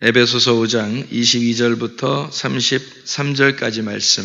에베소서 5장 22절부터 33절까지 말씀.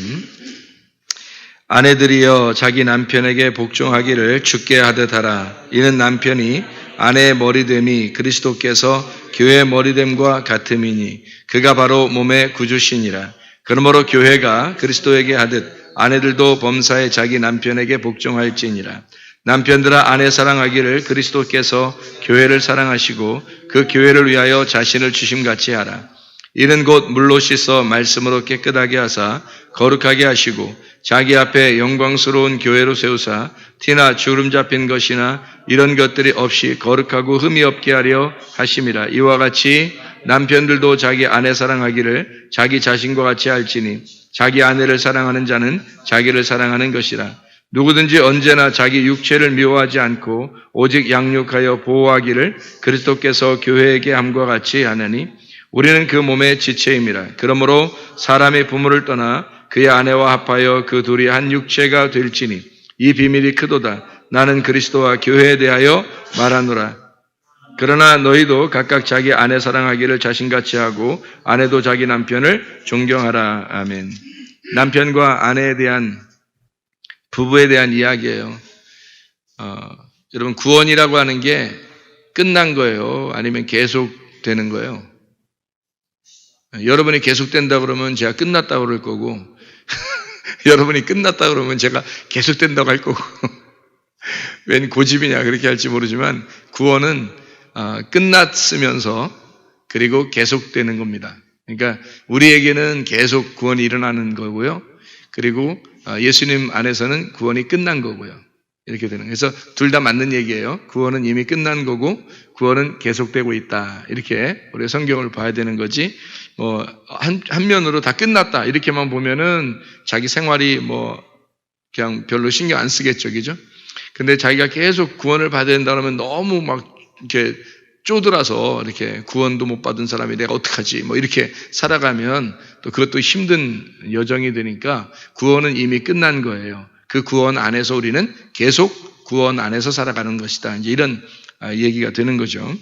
아내들이여 자기 남편에게 복종하기를 주께 하듯 하라. 이는 남편이 아내의 머리됨이 그리스도께서 교회의 머리됨과 같음이니 그가 바로 몸의 구주시니라. 그러므로 교회가 그리스도에게 하듯 아내들도 범사에 자기 남편에게 복종할지니라. 남편들아 아내 사랑하기를 그리스도께서 교회를 사랑하시고 그 교회를 위하여 자신을 주심같이 하라. 이는 곧 물로 씻어 말씀으로 깨끗하게 하사 거룩하게 하시고 자기 앞에 영광스러운 교회로 세우사 티나 주름 잡힌 것이나 이런 것들이 없이 거룩하고 흠이 없게 하려 하심이라. 이와 같이 남편들도 자기 아내 사랑하기를 자기 자신과 같이 할지니 자기 아내를 사랑하는 자는 자기를 사랑하는 것이라. 누구든지 언제나 자기 육체를 미워하지 않고 오직 양육하여 보호하기를 그리스도께서 교회에게 함과 같이 하느니 우리는 그 몸의 지체임이라. 그러므로 사람의 부모를 떠나 그의 아내와 합하여 그 둘이 한 육체가 될지니 이 비밀이 크도다. 나는 그리스도와 교회에 대하여 말하노라. 그러나 너희도 각각 자기 아내 사랑하기를 자신같이 하고 아내도 자기 남편을 존경하라. 아멘. 남편과 아내에 대한 부부에 대한 이야기예요. 여러분 구원이라고 하는 게 끝난 거예요? 아니면 계속되는 거예요? 여러분이 계속된다 그러면 제가 끝났다 그럴 거고 여러분이 끝났다 그러면 제가 계속된다고 할 거고 웬 고집이냐 그렇게 할지 모르지만 구원은 끝났으면서 그리고 계속되는 겁니다. 그러니까 우리에게는 계속 구원이 일어나는 거고요. 그리고 예수님 안에서는 구원이 끝난 거고요. 이렇게 되는 거예요. 그래서 둘 다 맞는 얘기예요. 구원은 이미 끝난 거고 구원은 계속되고 있다. 이렇게 우리가 성경을 봐야 되는 거지. 한 면으로 다 끝났다. 이렇게만 보면은 자기 생활이 그냥 별로 신경 안 쓰겠죠. 그죠? 근데 자기가 계속 구원을 받아야 된다 그러면 너무 막 이렇게 쪼들어서 이렇게 구원도 못 받은 사람이 내가 어떡하지? 이렇게 살아가면 또 그것도 힘든 여정이 되니까 구원은 이미 끝난 거예요. 그 구원 안에서 우리는 계속 구원 안에서 살아가는 것이다. 이제 이런 얘기가 되는 거죠.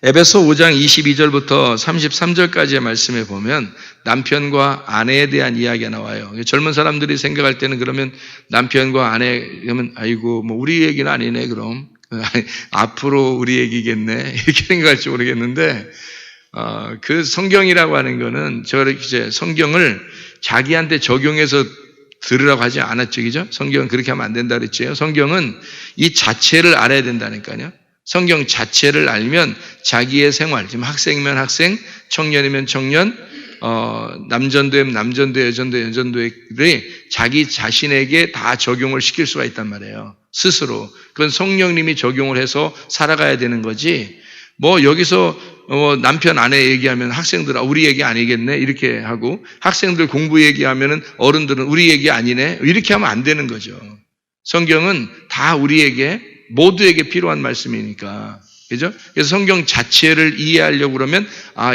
에베소 5장 22절부터 33절까지의 말씀에 보면 남편과 아내에 대한 이야기가 나와요. 젊은 사람들이 생각할 때는 그러면 남편과 아내 그러면 아이고 우리 얘기는 아니네 그럼. 앞으로 우리 얘기겠네 이렇게 생각할지 모르겠는데 그 성경이라고 하는 거는 이제 성경을 자기한테 적용해서 들으라고 하지 않았죠. 그죠? 성경은 그렇게 하면 안 된다 그랬죠. 성경은 이 자체를 알아야 된다니까요. 성경 자체를 알면 자기의 생활, 지금 학생이면 학생, 청년이면 청년, 남전도면 남전도, 여전도, 여전도들이 자기 자신에게 다 적용을 시킬 수가 있단 말이에요. 스스로. 그건 성령님이 적용을 해서 살아가야 되는 거지. 여기서 남편 아내 얘기하면 학생들 우리 얘기 아니겠네 이렇게 하고 학생들 공부 얘기하면은 어른들은 우리 얘기 아니네 이렇게 하면 안 되는 거죠. 성경은 다 우리에게 모두에게 필요한 말씀이니까. 그죠? 그래서 성경 자체를 이해하려고 그러면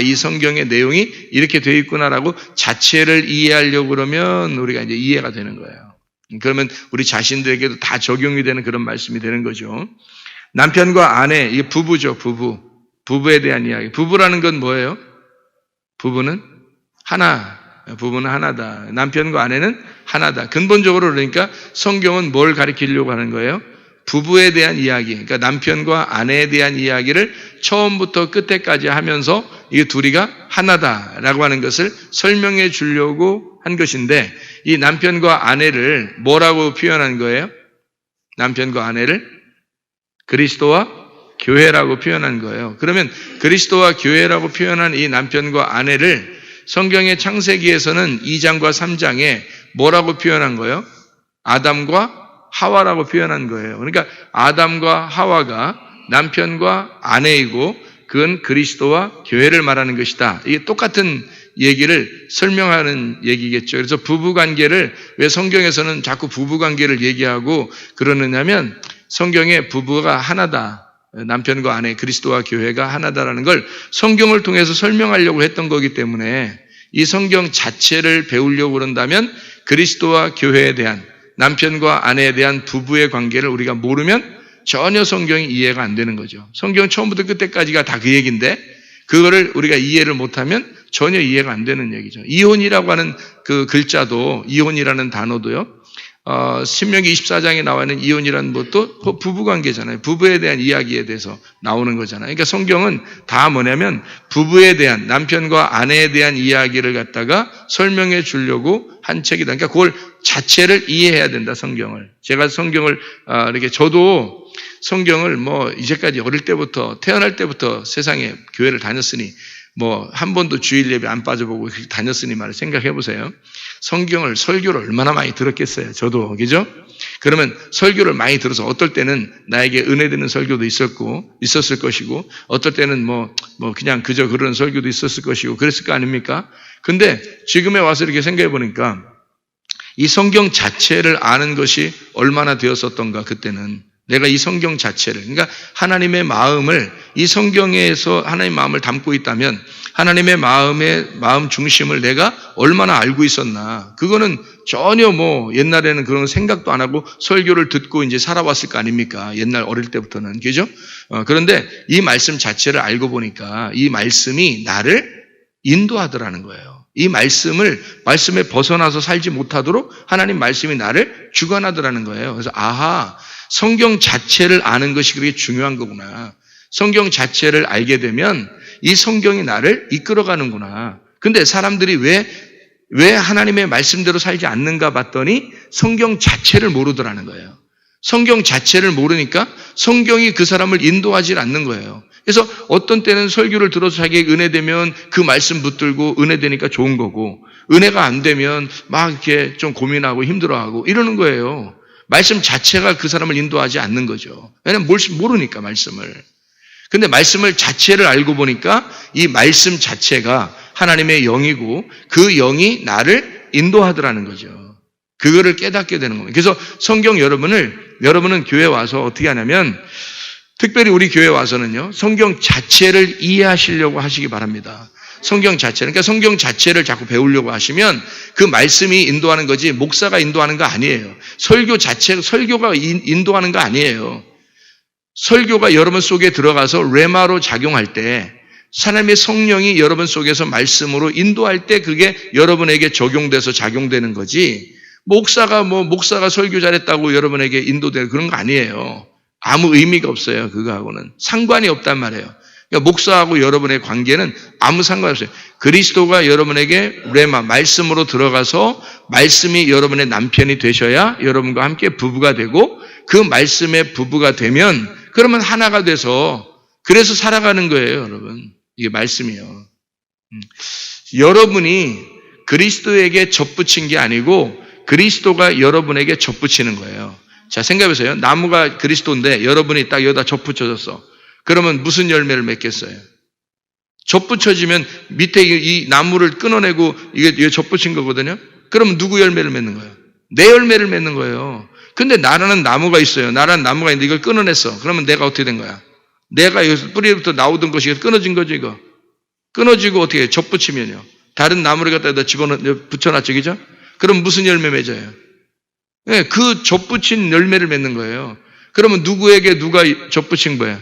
이 성경의 내용이 이렇게 되어 있구나라고 자체를 이해하려고 그러면 우리가 이제 이해가 되는 거예요. 그러면 우리 자신들에게도 다 적용이 되는 그런 말씀이 되는 거죠. 남편과 아내, 이게 부부죠, 부부. 부부에 대한 이야기. 부부라는 건 뭐예요? 부부는 하나. 부부는 하나다. 남편과 아내는 하나다. 근본적으로 그러니까 성경은 뭘 가리키려고 하는 거예요? 부부에 대한 이야기. 그러니까 남편과 아내에 대한 이야기를 처음부터 끝에까지 하면서 이게 둘이가 하나다라고 하는 것을 설명해 주려고 한 것인데 이 남편과 아내를 뭐라고 표현한 거예요? 남편과 아내를 그리스도와 교회라고 표현한 거예요. 그러면 그리스도와 교회라고 표현한 이 남편과 아내를 성경의 창세기에서는 2장과 3장에 뭐라고 표현한 거예요? 아담과 하와라고 표현한 거예요. 그러니까 아담과 하와가 남편과 아내이고 그건 그리스도와 교회를 말하는 것이다. 이게 똑같은 얘기를 설명하는 얘기겠죠. 그래서 부부관계를 왜 성경에서는 자꾸 부부관계를 얘기하고 그러느냐면 성경에 부부가 하나다. 남편과 아내 그리스도와 교회가 하나다라는 걸 성경을 통해서 설명하려고 했던 거기 때문에 이 성경 자체를 배우려고 그런다면 그리스도와 교회에 대한 남편과 아내에 대한 부부의 관계를 우리가 모르면 전혀 성경이 이해가 안 되는 거죠. 성경 처음부터 끝까지가 다 그 얘기인데 그거를 우리가 이해를 못하면 전혀 이해가 안 되는 얘기죠. 이혼이라고 하는 그 글자도, 이혼이라는 단어도요, 신명기 24장에 나와 있는 이혼이라는 것도 부부관계잖아요. 부부에 대한 이야기에 대해서 나오는 거잖아요. 그러니까 성경은 다 뭐냐면 부부에 대한, 남편과 아내에 대한 이야기를 갖다가 설명해 주려고 한 책이다. 그러니까 그걸 자체를 이해해야 된다, 성경을. 제가 성경을 이렇게, 저도 성경을 뭐 이제까지 어릴 때부터, 태어날 때부터 세상에 교회를 다녔으니 뭐 한 번도 주일 예배 안 빠져보고 다녔으니 말을 생각해 보세요. 성경을, 설교를 얼마나 많이 들었겠어요. 저도, 그죠? 그러면 설교를 많이 들어서 어떨 때는 나에게 은혜 되는 설교도 있었을 것이고, 어떨 때는 뭐 그냥 그저 그런 설교도 있었을 것이고, 그랬을 거 아닙니까? 근데 지금에 와서 이렇게 생각해 보니까 이 성경 자체를 아는 것이 얼마나 되었었던가, 그때는. 내가 이 성경 자체를, 그러니까 하나님의 마음을, 이 성경에서 하나님의 마음을 담고 있다면 하나님의 마음 중심을 내가 얼마나 알고 있었나. 그거는 전혀 뭐 옛날에는 그런 생각도 안 하고 설교를 듣고 이제 살아왔을 거 아닙니까? 옛날 어릴 때부터는. 그죠? 그런데 이 말씀 자체를 알고 보니까 이 말씀이 나를 인도하더라는 거예요. 이 말씀에 벗어나서 살지 못하도록 하나님 말씀이 나를 주관하더라는 거예요. 그래서 아하, 성경 자체를 아는 것이 그렇게 중요한 거구나. 성경 자체를 알게 되면 이 성경이 나를 이끌어가는구나. 근데 사람들이 왜 하나님의 말씀대로 살지 않는가 봤더니 성경 자체를 모르더라는 거예요. 성경 자체를 모르니까 성경이 그 사람을 인도하지 않는 거예요. 그래서 어떤 때는 설교를 들어서 자기에게 은혜되면 그 말씀 붙들고 은혜되니까 좋은 거고, 은혜가 안 되면 막 이렇게 좀 고민하고 힘들어하고 이러는 거예요. 말씀 자체가 그 사람을 인도하지 않는 거죠. 왜냐하면 모르니까, 말씀을. 근데 말씀을 자체를 알고 보니까 이 말씀 자체가 하나님의 영이고 그 영이 나를 인도하더라는 거죠. 그거를 깨닫게 되는 겁니다. 그래서 성경 여러분은 교회 와서 어떻게 하냐면, 특별히 우리 교회 와서는요, 성경 자체를 이해하시려고 하시기 바랍니다. 성경 자체를. 그러니까 성경 자체를 자꾸 배우려고 하시면 그 말씀이 인도하는 거지 목사가 인도하는 거 아니에요. 설교가 인도하는 거 아니에요. 설교가 여러분 속에 들어가서 레마로 작용할 때, 하나님의 성령이 여러분 속에서 말씀으로 인도할 때 그게 여러분에게 적용돼서 작용되는 거지, 목사가 설교 잘했다고 여러분에게 인도되는 그런 거 아니에요. 아무 의미가 없어요. 그거하고는 상관이 없단 말이에요. 그러니까 목사하고 여러분의 관계는 아무 상관이 없어요. 그리스도가 여러분에게 레마, 말씀으로 들어가서 말씀이 여러분의 남편이 되셔야 여러분과 함께 부부가 되고, 그 말씀의 부부가 되면 그러면 하나가 돼서 그래서 살아가는 거예요, 여러분. 이게 말씀이에요. 여러분이 그리스도에게 접붙인 게 아니고 그리스도가 여러분에게 접붙이는 거예요. 자, 생각해보세요. 나무가 그리스도인데 여러분이 딱 여기다 접붙여졌어. 그러면 무슨 열매를 맺겠어요? 접붙여지면 밑에 이 나무를 끊어내고 이게 접붙인 거거든요. 그러면 누구 열매를 맺는 거예요? 내 열매를 맺는 거예요. 근데 나라는 나무가 있어요. 나라는 나무가 있는데 이걸 끊어냈어. 그러면 내가 어떻게 된 거야? 내가 여기서 뿌리부터 나오던 것이 끊어진 거죠, 이거. 끊어지고 어떻게 해요? 접붙이면요. 다른 나무를 갖다 붙여놨죠, 그죠? 그럼 무슨 열매 맺어요? 네, 그 접붙인 열매를 맺는 거예요. 그러면 누구에게 누가 접붙인 거예요?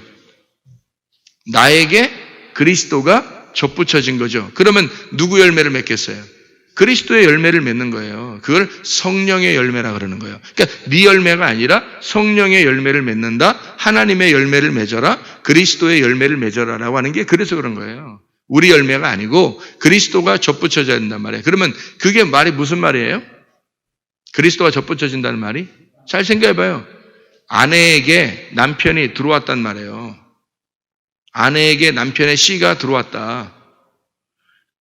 나에게 그리스도가 접붙여진 거죠. 그러면 누구 열매를 맺겠어요? 그리스도의 열매를 맺는 거예요. 그걸 성령의 열매라 그러는 거예요. 그러니까 네 열매가 아니라 성령의 열매를 맺는다. 하나님의 열매를 맺어라. 그리스도의 열매를 맺어라라고 하는 게 그래서 그런 거예요. 우리 열매가 아니고 그리스도가 접붙여져야 된단 말이에요. 그러면 그게 말이 무슨 말이에요? 그리스도가 접붙여진다는 말이? 잘 생각해봐요. 아내에게 남편이 들어왔단 말이에요. 아내에게 남편의 씨가 들어왔다.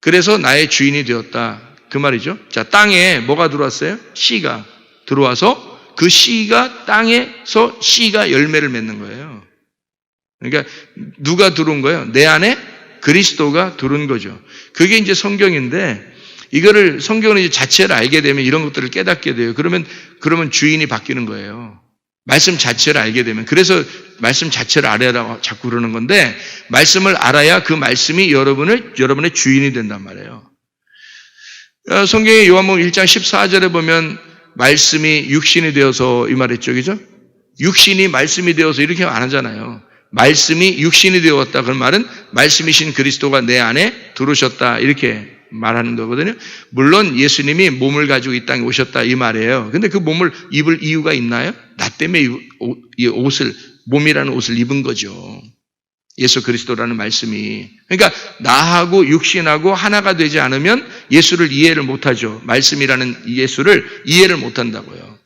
그래서 나의 주인이 되었다. 그 말이죠. 자, 땅에 뭐가 들어왔어요? 씨가 들어와서 그 씨가 땅에서 씨가 열매를 맺는 거예요. 그러니까 누가 들어온 거예요? 내 안에 그리스도가 들어온 거죠. 그게 이제 성경인데, 이거를 성경을 이제 자체를 알게 되면 이런 것들을 깨닫게 돼요. 그러면 주인이 바뀌는 거예요. 말씀 자체를 알게 되면. 그래서 말씀 자체를 알아라고 자꾸 그러는 건데, 말씀을 알아야 그 말씀이 여러분의 주인이 된단 말이에요. 성경의 요한복음 1장 14절에 보면 말씀이 육신이 되어서 이 말했죠, 그죠? 육신이 말씀이 되어서 이렇게 안 하잖아요. 말씀이 육신이 되었다. 그 말은 말씀이신 그리스도가 내 안에 들어오셨다. 이렇게 말하는 거거든요. 물론 예수님이 몸을 가지고 이 땅에 오셨다 이 말이에요. 근데 그 몸을 입을 이유가 있나요? 나 때문에 이 옷을, 몸이라는 옷을 입은 거죠. 예수 그리스도라는 말씀이. 그러니까 나하고 육신하고 하나가 되지 않으면 예수를 이해를 못하죠. 말씀이라는 예수를 이해를 못한다고요.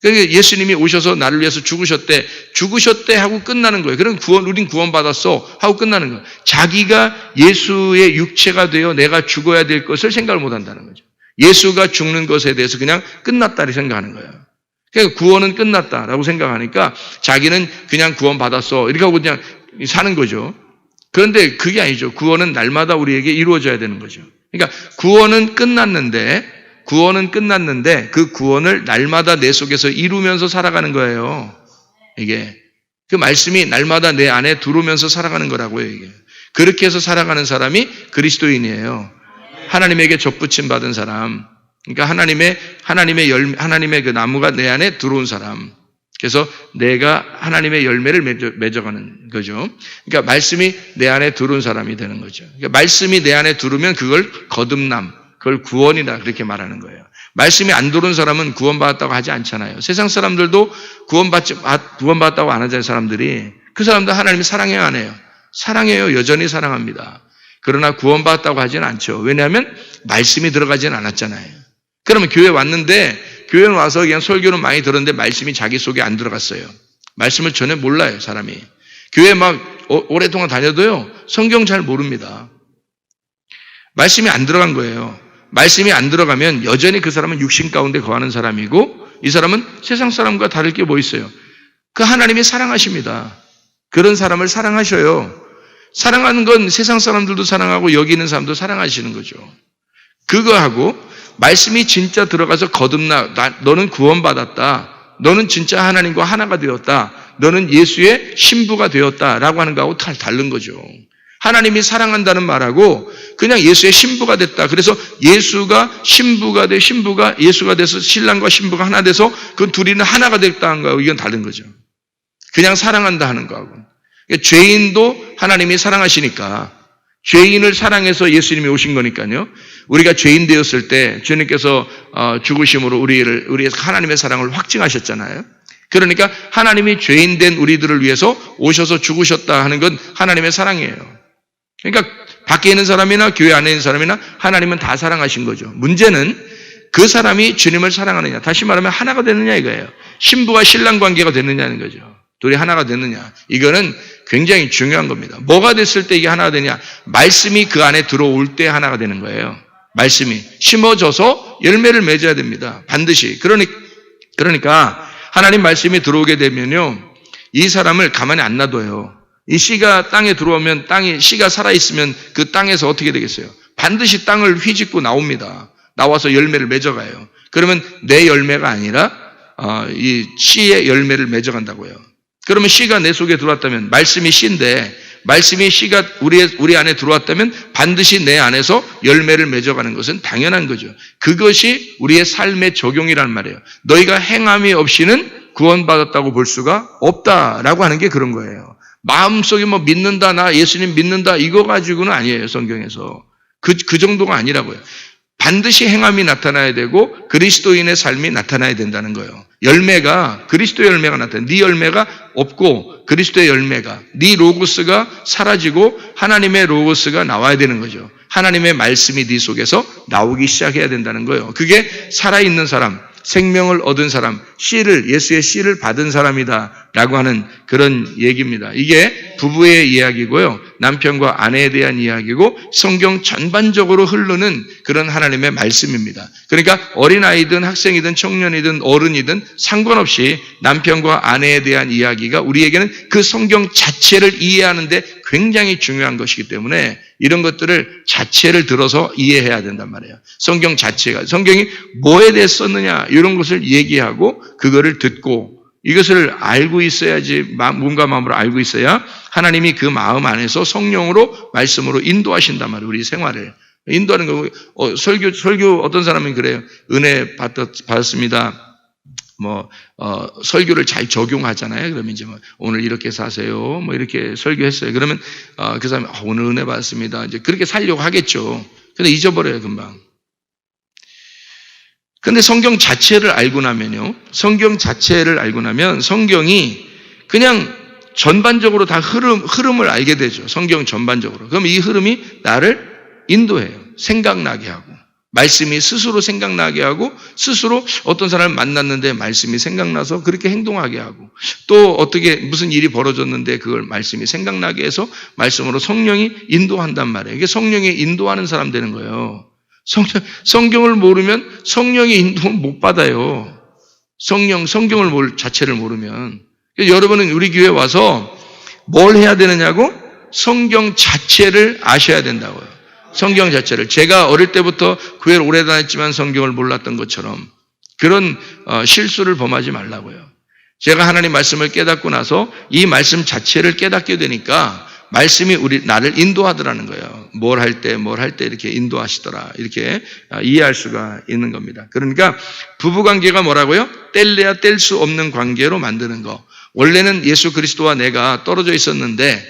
그러니까 예수님이 오셔서 나를 위해서 죽으셨대 하고 끝나는 거예요. 그럼 우린 구원받았어 하고 끝나는 거예요. 자기가 예수의 육체가 되어 내가 죽어야 될 것을 생각을 못 한다는 거죠. 예수가 죽는 것에 대해서 그냥 끝났다고 생각하는 거예요. 그러니까 구원은 끝났다라고 생각하니까 자기는 그냥 구원받았어 이렇게 하고 그냥 사는 거죠. 그런데 그게 아니죠. 구원은 날마다 우리에게 이루어져야 되는 거죠. 그러니까 구원은 끝났는데 그 구원을 날마다 내 속에서 이루면서 살아가는 거예요. 이게 그 말씀이 날마다 내 안에 들어오면서 살아가는 거라고요. 이게 그렇게 해서 살아가는 사람이 그리스도인이에요. 하나님에게 접붙임 받은 사람. 그러니까 하나님의 그 나무가 내 안에 들어온 사람. 그래서 내가 하나님의 열매를 맺어가는 거죠. 그러니까 말씀이 내 안에 들어온 사람이 되는 거죠. 그러니까 말씀이 내 안에 들어오면 그걸 거듭남, 그걸 구원이다 그렇게 말하는 거예요. 말씀이 안 들어온 사람은 구원받았다고 하지 않잖아요. 세상 사람들도 구원받았다고 안 하잖아요. 사람들이. 그 사람도 하나님이 사랑해요 안 해요? 사랑해요. 여전히 사랑합니다. 그러나 구원받았다고 하지는 않죠. 왜냐하면 말씀이 들어가지는 않았잖아요. 그러면 교회 왔는데 교회는 와서 그냥 설교는 많이 들었는데 말씀이 자기 속에 안 들어갔어요. 말씀을 전혀 몰라요, 사람이. 교회 막 오랫동안 다녀도요, 성경 잘 모릅니다. 말씀이 안 들어간 거예요. 말씀이 안 들어가면 여전히 그 사람은 육신 가운데 거하는 사람이고 이 사람은 세상 사람과 다를 게 뭐 있어요? 그 하나님이 사랑하십니다. 그런 사람을 사랑하셔요. 사랑하는 건 세상 사람들도 사랑하고 여기 있는 사람도 사랑하시는 거죠. 그거하고 말씀이 진짜 들어가서 거듭나, 너는 구원받았다. 너는 진짜 하나님과 하나가 되었다. 너는 예수의 신부가 되었다라고 하는 거하고 다른 거죠. 하나님이 사랑한다는 말하고 그냥 예수의 신부가 됐다. 그래서 예수가 신부가 예수가 돼서 신랑과 신부가 하나 돼서 그 둘이는 하나가 됐다는 거하고 이건 다른 거죠. 그냥 사랑한다 하는 거하고. 그러니까 죄인도 하나님이 사랑하시니까 죄인을 사랑해서 예수님이 오신 거니까요. 우리가 죄인 되었을 때 주님께서 죽으심으로 우리의 하나님의 사랑을 확증하셨잖아요. 그러니까 하나님이 죄인 된 우리들을 위해서 오셔서 죽으셨다 하는 건 하나님의 사랑이에요. 그러니까 밖에 있는 사람이나 교회 안에 있는 사람이나 하나님은 다 사랑하신 거죠. 문제는 그 사람이 주님을 사랑하느냐, 다시 말하면 하나가 되느냐 이거예요. 신부와 신랑 관계가 되느냐는 거죠. 둘이 하나가 되느냐. 이거는 굉장히 중요한 겁니다. 뭐가 됐을 때 이게 하나가 되냐? 말씀이 그 안에 들어올 때 하나가 되는 거예요. 말씀이 심어져서 열매를 맺어야 됩니다. 반드시. 그러니까 하나님 말씀이 들어오게 되면요, 이 사람을 가만히 안 놔둬요. 이 씨가 땅에 들어오면 씨가 살아있으면 그 땅에서 어떻게 되겠어요? 반드시 땅을 휘짓고 나옵니다. 나와서 열매를 맺어가요. 그러면 내 열매가 아니라 이 씨의 열매를 맺어간다고요. 그러면 씨가 내 속에 들어왔다면 말씀이 씨인데 말씀이 씨가 우리 안에 들어왔다면 반드시 내 안에서 열매를 맺어가는 것은 당연한 거죠. 그것이 우리의 삶의 적용이란 말이에요. 너희가 행함이 없이는 구원받았다고 볼 수가 없다라고 하는 게 그런 거예요. 마음속에 뭐 믿는다, 나 예수님 믿는다 이거 가지고는 아니에요. 성경에서. 그 정도가 아니라고요. 반드시 행함이 나타나야 되고 그리스도인의 삶이 나타나야 된다는 거예요. 열매가 그리스도의 열매가 나타나요. 네 열매가 없고 그리스도의 열매가, 네 로고스가 사라지고 하나님의 로고스가 나와야 되는 거죠. 하나님의 말씀이 네 속에서 나오기 시작해야 된다는 거예요. 그게 살아있는 사람, 생명을 얻은 사람, 예수의 씨를 받은 사람이다라고 하는 그런 얘기입니다. 이게 부부의 이야기고요. 남편과 아내에 대한 이야기고 성경 전반적으로 흐르는 그런 하나님의 말씀입니다. 그러니까 어린아이든 학생이든 청년이든 어른이든 상관없이 남편과 아내에 대한 이야기가 우리에게는 그 성경 자체를 이해하는데 굉장히 중요한 것이기 때문에 이런 것들을 자체를 들어서 이해해야 된단 말이에요. 성경 자체가, 성경이 뭐에 대해 썼느냐 이런 것을 얘기하고 그거를 듣고 이것을 알고 있어야지, 몸과 마음으로 알고 있어야 하나님이 그 마음 안에서 성령으로 말씀으로 인도하신단 말이에요. 우리 생활을 인도하는 거. 설교 어떤 사람은 그래요. 은혜 받았습니다. 설교를 잘 적용하잖아요. 그러면 이제 오늘 이렇게 사세요. 이렇게 설교했어요. 그러면, 그 사람이, 오늘 은혜 받았습니다. 이제 그렇게 살려고 하겠죠. 근데 잊어버려요, 금방. 근데 성경 자체를 알고 나면요. 성경 자체를 알고 나면 성경이 그냥 전반적으로 다 흐름을 알게 되죠. 성경 전반적으로. 그럼 이 흐름이 나를 인도해요. 생각나게 하고. 말씀이 스스로 생각나게 하고, 스스로 어떤 사람을 만났는데 말씀이 생각나서 그렇게 행동하게 하고, 또 어떻게 무슨 일이 벌어졌는데 그걸 말씀이 생각나게 해서 말씀으로 성령이 인도한단 말이에요. 이게 성령이 인도하는 사람 되는 거예요. 성경을 모르면 성령의 인도는 못 받아요. 성경을 자체를 모르면. 여러분은 우리 교회 와서 뭘 해야 되느냐고? 성경 자체를 아셔야 된다고요. 성경 자체를. 제가 어릴 때부터 교회를 오래 다녔지만 성경을 몰랐던 것처럼 그런 실수를 범하지 말라고요. 제가 하나님 말씀을 깨닫고 나서 이 말씀 자체를 깨닫게 되니까 말씀이 나를 인도하더라는 거예요. 뭘 할 때 이렇게 인도하시더라. 이렇게 이해할 수가 있는 겁니다. 그러니까 부부관계가 뭐라고요? 뗄래야 뗄 수 없는 관계로 만드는 거. 원래는 예수 그리스도와 내가 떨어져 있었는데,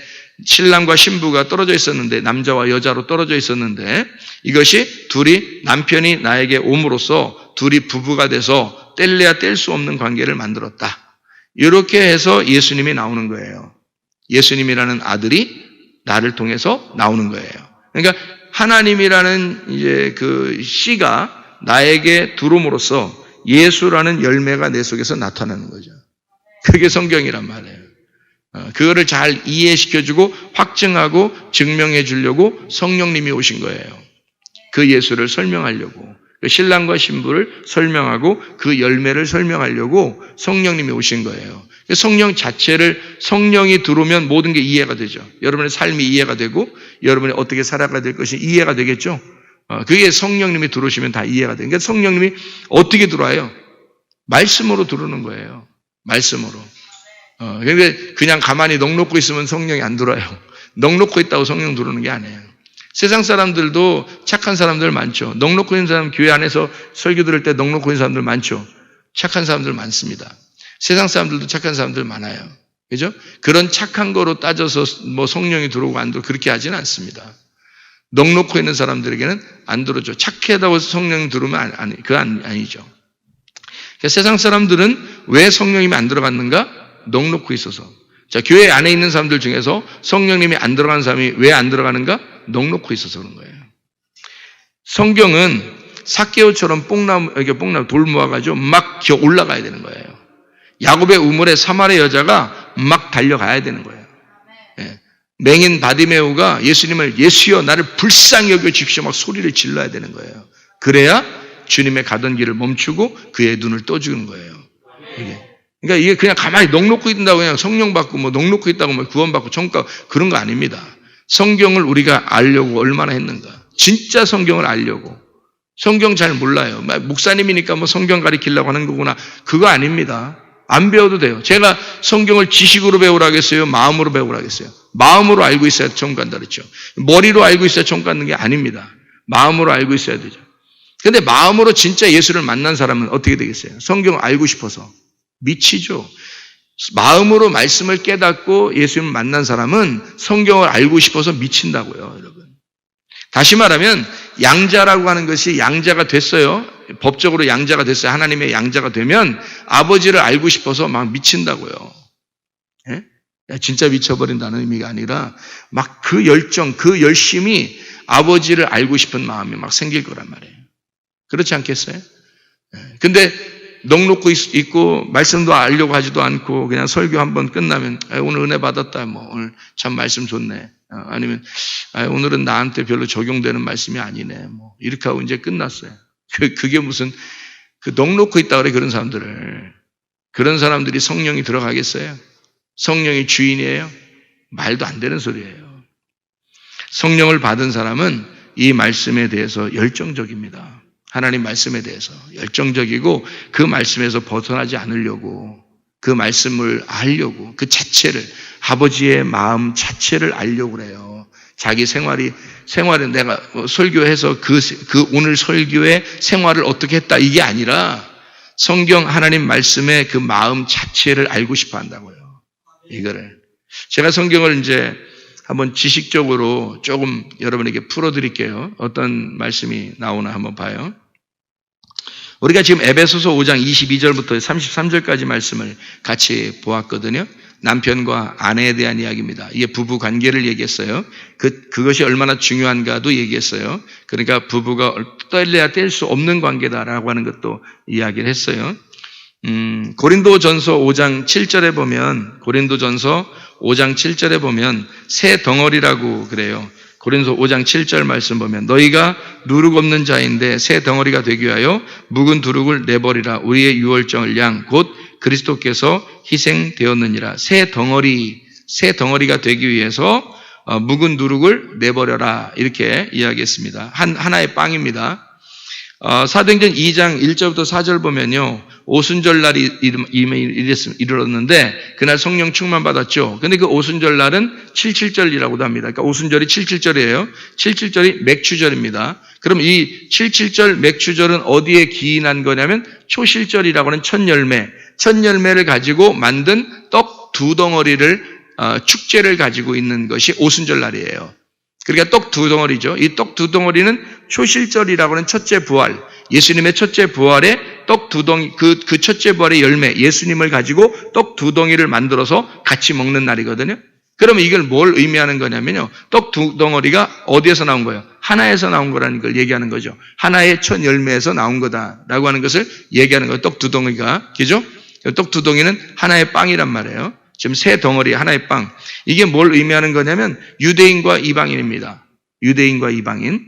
신랑과 신부가 떨어져 있었는데, 남자와 여자로 떨어져 있었는데, 이것이 남편이 나에게 옴으로써 둘이 부부가 돼서 뗄래야 뗄 수 없는 관계를 만들었다. 이렇게 해서 예수님이 나오는 거예요. 예수님이라는 아들이 나를 통해서 나오는 거예요. 그러니까 하나님이라는 이제 그 씨가 나에게 들어옴으로써 예수라는 열매가 내 속에서 나타나는 거죠. 그게 성경이란 말이에요. 그거를 잘 이해시켜주고 확증하고 증명해 주려고 성령님이 오신 거예요. 그 예수를 설명하려고. 신랑과 신부를 설명하고 그 열매를 설명하려고 성령님이 오신 거예요. 성령 자체를, 성령이 들어오면 모든 게 이해가 되죠. 여러분의 삶이 이해가 되고 여러분이 어떻게 살아가야 될 것이 이해가 되겠죠. 그게 성령님이 들어오시면 다 이해가 돼요. 그러니까 성령님이 어떻게 들어와요? 말씀으로 들어오는 거예요. 말씀으로. 그러니까 그냥 가만히 넋놓고 있으면 성령이 안 들어와요. 넋놓고 있다고 성령 들어오는 게 아니에요. 세상 사람들도 착한 사람들 많죠. 넋놓고 있는 사람, 교회 안에서 설교 들을 때 넋놓고 있는 사람들 많죠. 착한 사람들 많습니다. 세상 사람들도 착한 사람들 많아요. 그죠? 그런 착한 거로 따져서 성령이 들어오고 안 들어오고 그렇게 하지는 않습니다. 넋놓고 있는 사람들에게는 안 들어오죠. 착하다고 성령이 들어오면 그건 아니죠. 그러니까 세상 사람들은 왜 성령님이 안 들어갔는가? 넋놓고 있어서. 자, 교회 안에 있는 사람들 중에서 성령님이 안 들어가는 사람이 왜 안 들어가는가? 넋놓고 있어서 그런 거예요. 성경은 삭개오처럼 돌 모아가지고 막 기어 올라가야 되는 거예요. 야곱의 우물에 사마리아 여자가 막 달려가야 되는 거예요. 예. 맹인 바디메오가 예수님을 예수여 나를 불쌍히 여겨 주십시오 막 소리를 질러야 되는 거예요. 그래야 주님의 가던 길을 멈추고 그의 눈을 떠주는 거예요. 그러니까 이게 그냥 가만히 넋놓고 있다고 그냥 성령 받고 넋놓고 있다고 구원받고 천국 그런 거 아닙니다. 성경을 우리가 알려고 얼마나 했는가. 진짜 성경을 알려고. 성경 잘 몰라요. 목사님이니까 성경 가리키려고 하는 거구나. 그거 아닙니다. 안 배워도 돼요. 제가 성경을 지식으로 배우라겠어요? 마음으로 배우라겠어요? 마음으로 알고 있어야 천국 간다 그랬죠. 머리로 알고 있어야 천국 가는 게 아닙니다. 마음으로 알고 있어야 되죠. 근데 마음으로 진짜 예수를 만난 사람은 어떻게 되겠어요? 성경을 알고 싶어서. 미치죠. 마음으로 말씀을 깨닫고 예수님을 만난 사람은 성경을 알고 싶어서 미친다고요, 여러분. 다시 말하면 양자라고 하는 것이 양자가 됐어요. 법적으로 양자가 됐어요. 하나님의 양자가 되면 아버지를 알고 싶어서 막 미친다고요. 예? 진짜 미쳐버린다는 의미가 아니라 막 그 열정, 그 열심이 아버지를 알고 싶은 마음이 막 생길 거란 말이에요. 그렇지 않겠어요? 근데 넋놓고 있고 말씀도 알려고 하지도 않고 그냥 설교 한번 끝나면 오늘 은혜 받았다. 오늘 참 말씀 좋네. 아니면 오늘은 나한테 별로 적용되는 말씀이 아니네. 이렇게 하고 이제 끝났어요. 그게 무슨 넋놓고 있다 그래 그런 사람들을. 그런 사람들이 성령이 들어가겠어요? 성령이 주인이에요? 말도 안 되는 소리예요. 성령을 받은 사람은 이 말씀에 대해서 열정적입니다. 하나님 말씀에 대해서 열정적이고 그 말씀에서 벗어나지 않으려고 그 말씀을 알려고 그 자체를 아버지의 마음 자체를 알려고 그래요. 자기 생활은 내가 설교해서 그 오늘 설교의 생활을 어떻게 했다 이게 아니라 성경 하나님 말씀의 그 마음 자체를 알고 싶어 한다고요. 이거를. 제가 성경을 이제 한번 지식적으로 조금 여러분에게 풀어드릴게요. 어떤 말씀이 나오나 한번 봐요. 우리가 지금 에베소서 5장 22절부터 33절까지 말씀을 같이 보았거든요. 남편과 아내에 대한 이야기입니다. 이게 부부 관계를 얘기했어요. 그것이 얼마나 중요한가도 얘기했어요. 그러니까 부부가 뗄래야 뗄 수 없는 관계다라고 하는 것도 이야기를 했어요. 고린도전서 5장 7절에 보면 새 덩어리라고 그래요. 고린도서 5장 7절 말씀 보면 너희가 누룩 없는 자인데 새 덩어리가 되기 위하여 묵은 두룩을 내버리라. 우리의 유월절 양 곧 그리스도께서 희생되었느니라. 새 덩어리가 되기 위해서 묵은 누룩을 내버려라. 이렇게 이야기했습니다. 하나의 빵입니다. 사도행전 2장 1절부터 4절 보면요. 오순절날이 이르렀는데 그날 성령 충만 받았죠. 근데 그 오순절날은 77절이라고도 합니다. 그러니까 오순절이 77절이에요. 77절이 맥추절입니다. 그럼 이 77절 맥추절은 어디에 기인한 거냐면 초실절이라고 하는 첫 열매를 가지고 만든 떡 두 덩어리를 축제를 가지고 있는 것이 오순절날이에요. 그러니까 떡 두 덩어리죠. 이 떡 두 덩어리는 초실절이라고 하는 첫째 부활, 예수님의 첫째 부활에 떡 두 덩이, 그 첫째 부활의 열매, 예수님을 가지고 떡 두 덩이를 만들어서 같이 먹는 날이거든요. 그러면 이걸 뭘 의미하는 거냐면요. 떡 두 덩어리가 어디에서 나온 거예요? 하나에서 나온 거라는 걸 얘기하는 거죠. 하나의 첫 열매에서 나온 거다라고 하는 것을 얘기하는 거예요. 떡 두 덩이가. 그죠? 떡 두 덩이는 하나의 빵이란 말이에요. 지금 새 덩어리 하나의 빵. 이게 뭘 의미하는 거냐면 유대인과 이방인입니다. 유대인과 이방인.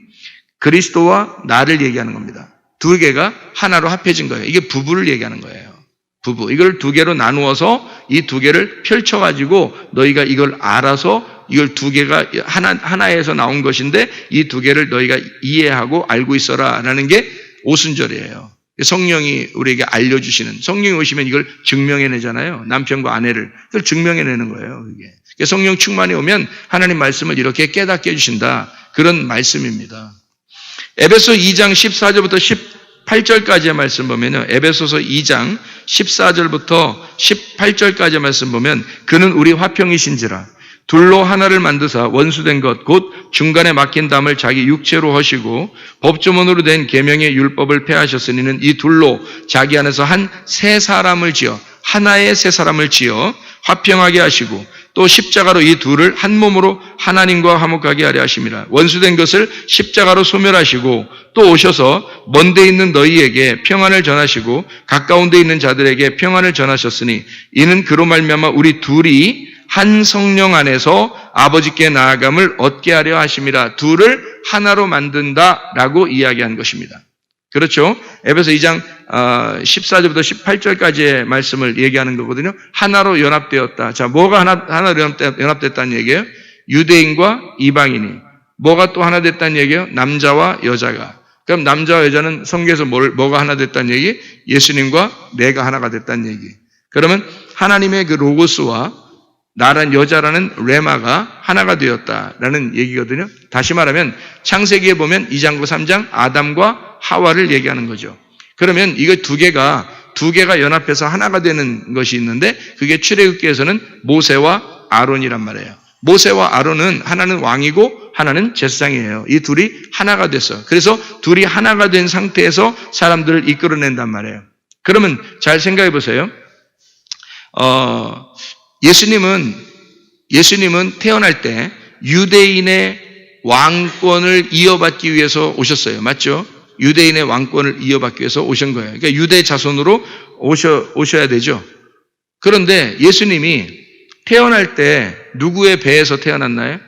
그리스도와 나를 얘기하는 겁니다. 두 개가 하나로 합해진 거예요. 이게 부부를 얘기하는 거예요. 부부. 이걸 두 개로 나누어서 이 두 개를 펼쳐가지고 너희가 이걸 알아서 이걸 두 개가 하나에서 나온 것인데 이 두 개를 너희가 이해하고 알고 있어라 라는 게 오순절이에요. 성령이 우리에게 알려주시는, 성령이 오시면 이걸 증명해내잖아요. 남편과 아내를. 그걸 증명해내는 거예요. 이게. 성령 충만이 오면 하나님 말씀을 이렇게 깨닫게 해주신다. 그런 말씀입니다. 에베소 2장 14절부터 18절까지의 말씀 보면요. 에베소서 2장 14절부터 18절까지의 말씀 보면 그는 우리 화평이신지라 둘로 하나를 만드사 원수된 것 곧 중간에 막힌 담을 자기 육체로 하시고 법조문으로 된 계명의 율법을 폐하셨으니는 이 둘로 자기 안에서 하나의 새 사람을 지어 화평하게 하시고 또 십자가로 이 둘을 한 몸으로 하나님과 화목하게 하려 하심이라. 원수된 것을 십자가로 소멸하시고 또 오셔서 먼데 있는 너희에게 평안을 전하시고 가까운 데 있는 자들에게 평안을 전하셨으니 이는 그로 말미암아 우리 둘이 한 성령 안에서 아버지께 나아감을 얻게 하려 하심이라. 둘을 하나로 만든다라고 이야기한 것입니다. 그렇죠? 에베소 2장 14절부터 18절까지의 말씀을 얘기하는 거거든요. 하나로 연합되었다. 자, 뭐가 하나로 연합됐다는 얘기예요? 유대인과 이방인이. 뭐가 또 하나 됐다는 얘기예요? 남자와 여자가. 그럼 남자와 여자는 성경에서 뭐가 하나 됐다는 얘기? 예수님과 내가 하나가 됐다는 얘기. 그러면 하나님의 그 로고스와 나란 여자라는 레마가 하나가 되었다라는 얘기거든요. 다시 말하면 창세기에 보면 2장과 3장 아담과 하와를 얘기하는 거죠. 그러면 이거 두 개가 연합해서 하나가 되는 것이 있는데 그게 출애굽기에서는 모세와 아론이란 말이에요. 모세와 아론은 하나는 왕이고 하나는 제사장이에요. 이 둘이 하나가 됐어. 그래서 둘이 하나가 된 상태에서 사람들을 이끌어낸단 말이에요. 그러면 잘 생각해 보세요. 예수님은 태어날 때 유대인의 왕권을 이어받기 위해서 오셨어요. 맞죠? 유대인의 왕권을 이어받기 위해서 오신 거예요. 그러니까 유대 자손으로 오셔야 되죠. 그런데 예수님이 태어날 때 누구의 배에서 태어났나요?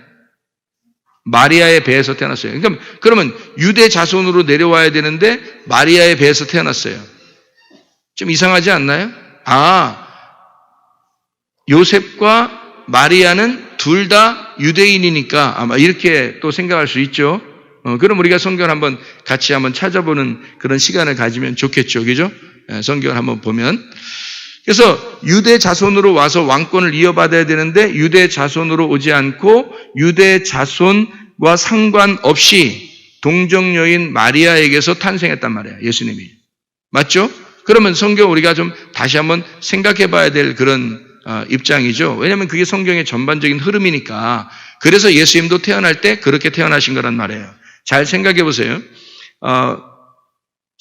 마리아의 배에서 태어났어요. 그러면 유대 자손으로 내려와야 되는데 마리아의 배에서 태어났어요. 좀 이상하지 않나요? 요셉과 마리아는 둘 다 유대인이니까 아마 이렇게 또 생각할 수 있죠. 그럼 우리가 성경을 한번 같이 한번 찾아보는 그런 시간을 가지면 좋겠죠. 그죠? 성경을 한번 보면. 그래서 유대 자손으로 와서 왕권을 이어받아야 되는데 유대 자손으로 오지 않고 유대 자손과 상관없이 동정녀인 마리아에게서 탄생했단 말이에요. 예수님이. 맞죠? 그러면 성경 우리가 좀 다시 한번 생각해 봐야 될 그런 입장이죠. 왜냐하면 그게 성경의 전반적인 흐름이니까. 그래서 예수님도 태어날 때 그렇게 태어나신 거란 말이에요. 잘 생각해 보세요.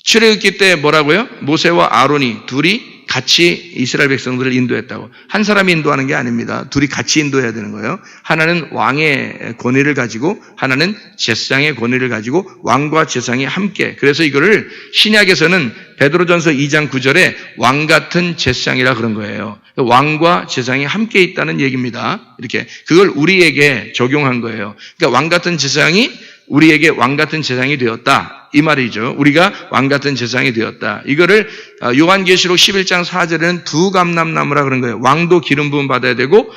출애굽기 때 뭐라고요? 모세와 아론이 둘이 같이 이스라엘 백성들을 인도했다고. 한 사람이 인도하는 게 아닙니다. 둘이 같이 인도해야 되는 거예요. 하나는 왕의 권위를 가지고 하나는 제사장의 권위를 가지고 왕과 제사장이 함께. 그래서 이거를 신약에서는 베드로전서 2장 9절에 왕 같은 제사장이라 그런 거예요. 왕과 제사장이 함께 있다는 얘기입니다. 이렇게 그걸 우리에게 적용한 거예요. 그러니까 왕 같은 제사장이 우리에게 왕 같은 제사장이 되었다. 이 말이죠. 우리가 왕 같은 제사장이 되었다. 이거를 요한계시록 11장 4절에는 두 감람나무라 그런 거예요. 왕도 기름 부음 받아야 되고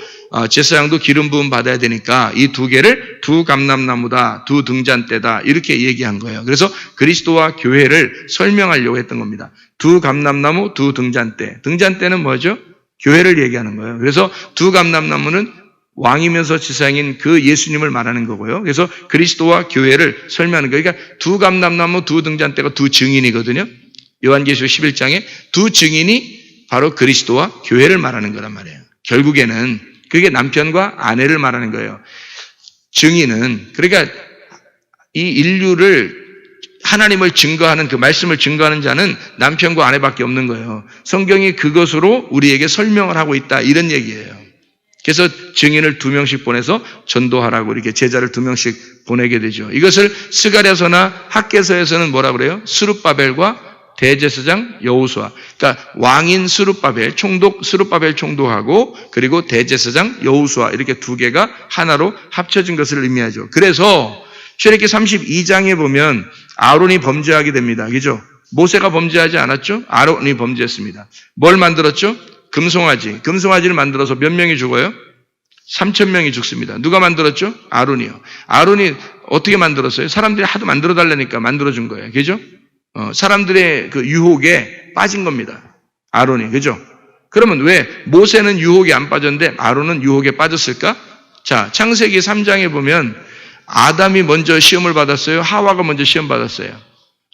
제사장도 기름 부음 받아야 되니까 이 두 개를 두 감람나무다, 두 등잔대다 이렇게 얘기한 거예요. 그래서 그리스도와 교회를 설명하려고 했던 겁니다. 두 감람나무, 두 등잔대. 등잔대는 뭐죠? 교회를 얘기하는 거예요. 그래서 두 감람나무는 왕이면서 제사장인 그 예수님을 말하는 거고요. 그래서 그리스도와 교회를 설명하는 거예요. 그러니까 두 감람나무, 두 등잔대가 두 증인이거든요. 요한계시록 11장에 두 증인이 바로 그리스도와 교회를 말하는 거란 말이에요. 결국에는 그게 남편과 아내를 말하는 거예요. 증인은 그러니까 이 인류를 하나님을 증거하는 그 말씀을 증거하는 자는 남편과 아내밖에 없는 거예요. 성경이 그것으로 우리에게 설명을 하고 있다 이런 얘기예요. 그래서 증인을 2명씩 보내서 전도하라고 이렇게 제자를 2명씩 보내게 되죠. 이것을 스가랴서나 학개서에서는 뭐라 그래요? 스룹바벨과 대제사장 여호수아. 그러니까 왕인 스룹바벨, 총독 스룹바벨 총독하고 그리고 대제사장 여호수아 이렇게 두 개가 하나로 합쳐진 것을 의미하죠. 그래서 출애굽기 32장에 보면 아론이 범죄하게 됩니다. 그죠? 모세가 범죄하지 않았죠? 아론이 범죄했습니다. 뭘 만들었죠? 금송아지. 금송아지를 만들어서 몇 명이 죽어요? 3,000명이 죽습니다. 누가 만들었죠? 아론이요. 아론이 어떻게 만들었어요? 사람들이 하도 만들어달라니까 만들어준 거예요. 그죠? 사람들의 그 유혹에 빠진 겁니다. 아론이. 그죠? 그러면 왜 모세는 유혹에 안 빠졌는데 아론은 유혹에 빠졌을까? 자, 창세기 3장에 보면 아담이 먼저 시험을 받았어요? 하와가 먼저 시험 받았어요?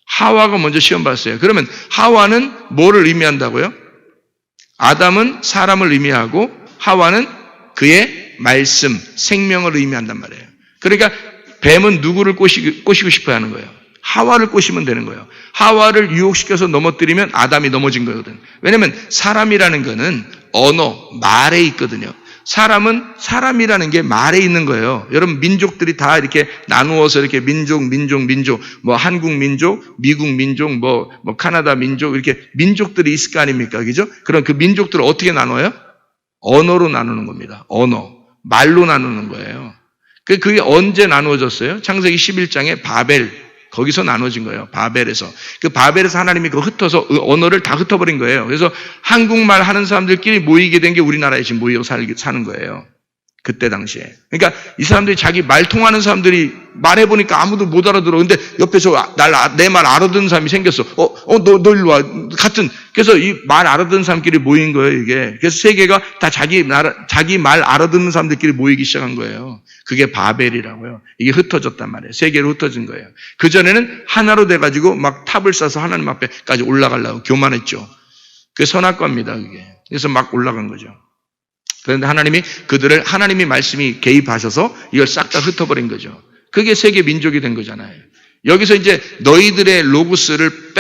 하와가 먼저 시험 받았어요. 그러면 하와는 뭐를 의미한다고요? 아담은 사람을 의미하고 하와는 그의 말씀, 생명을 의미한단 말이에요. 그러니까 뱀은 누구를 꼬시고 싶어 하는 거예요? 하와를 꼬시면 되는 거예요. 하와를 유혹시켜서 넘어뜨리면 아담이 넘어진 거거든. 왜냐하면 사람이라는 거는 언어, 말에 있거든요. 사람이라는 게 말에 있는 거예요. 여러분 민족들이 다 이렇게 나누어서 이렇게 민족, 뭐 한국 민족, 미국 민족, 뭐 카나다 민족 이렇게 민족들이 있을 거 아닙니까? 그죠? 그럼 그 민족들을 어떻게 나눠요? 언어로 나누는 겁니다. 언어, 말로 나누는 거예요. 그게 언제 나누어졌어요? 창세기 11장에 바벨 거기서 나눠진 거예요. 바벨에서. 그 바벨에서 하나님이 그거 흩어서 언어를 다 흩어버린 거예요. 그래서 한국말 하는 사람들끼리 모이게 된 게 우리나라에 지금 모여 사는 거예요. 그때 당시에. 그러니까 이 사람들이 자기 말 통하는 사람들이 말해보니까 아무도 못 알아들어. 근데 옆에서 내 말 알아듣는 사람이 생겼어. 너 일로 와. 그래서 이 말 알아듣는 사람끼리 모인 거예요, 이게. 그래서 세계가 다 자기 말 알아듣는 사람들끼리 모이기 시작한 거예요. 그게 바벨이라고요. 이게 흩어졌단 말이에요. 세계로 흩어진 거예요. 그전에는 하나로 돼가지고 막 탑을 쌓아서 하나님 앞에까지 올라가려고 교만했죠. 그게 선악과입니다, 그게. 그래서 막 올라간 거죠. 그런데 하나님이 그들을 하나님의 말씀이 개입하셔서 이걸 싹 다 흩어버린 거죠. 그게 세계 민족이 된 거잖아요. 여기서 이제 너희들의 로고스를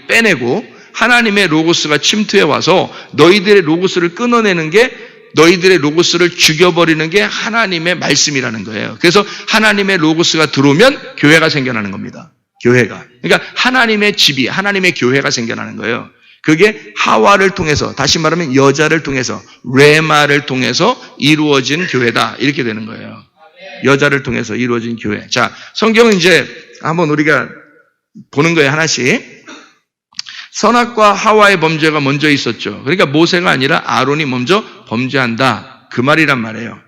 빼내고 하나님의 로고스가 침투해 와서 너희들의 로고스를 끊어내는 게 너희들의 로고스를 죽여버리는 게 하나님의 말씀이라는 거예요. 그래서 하나님의 로고스가 들어오면 교회가 생겨나는 겁니다. 교회가. 그러니까 하나님의 집이, 하나님의 교회가 생겨나는 거예요. 그게 하와를 통해서, 다시 말하면 여자를 통해서, 레마를 통해서 이루어진 교회다. 이렇게 되는 거예요. 여자를 통해서 이루어진 교회. 자, 성경은 이제 한번 우리가 보는 거예요, 하나씩. 선악과 하와의 범죄가 먼저 있었죠. 그러니까 모세가 아니라 아론이 먼저 범죄한다. 그 말이란 말이에요.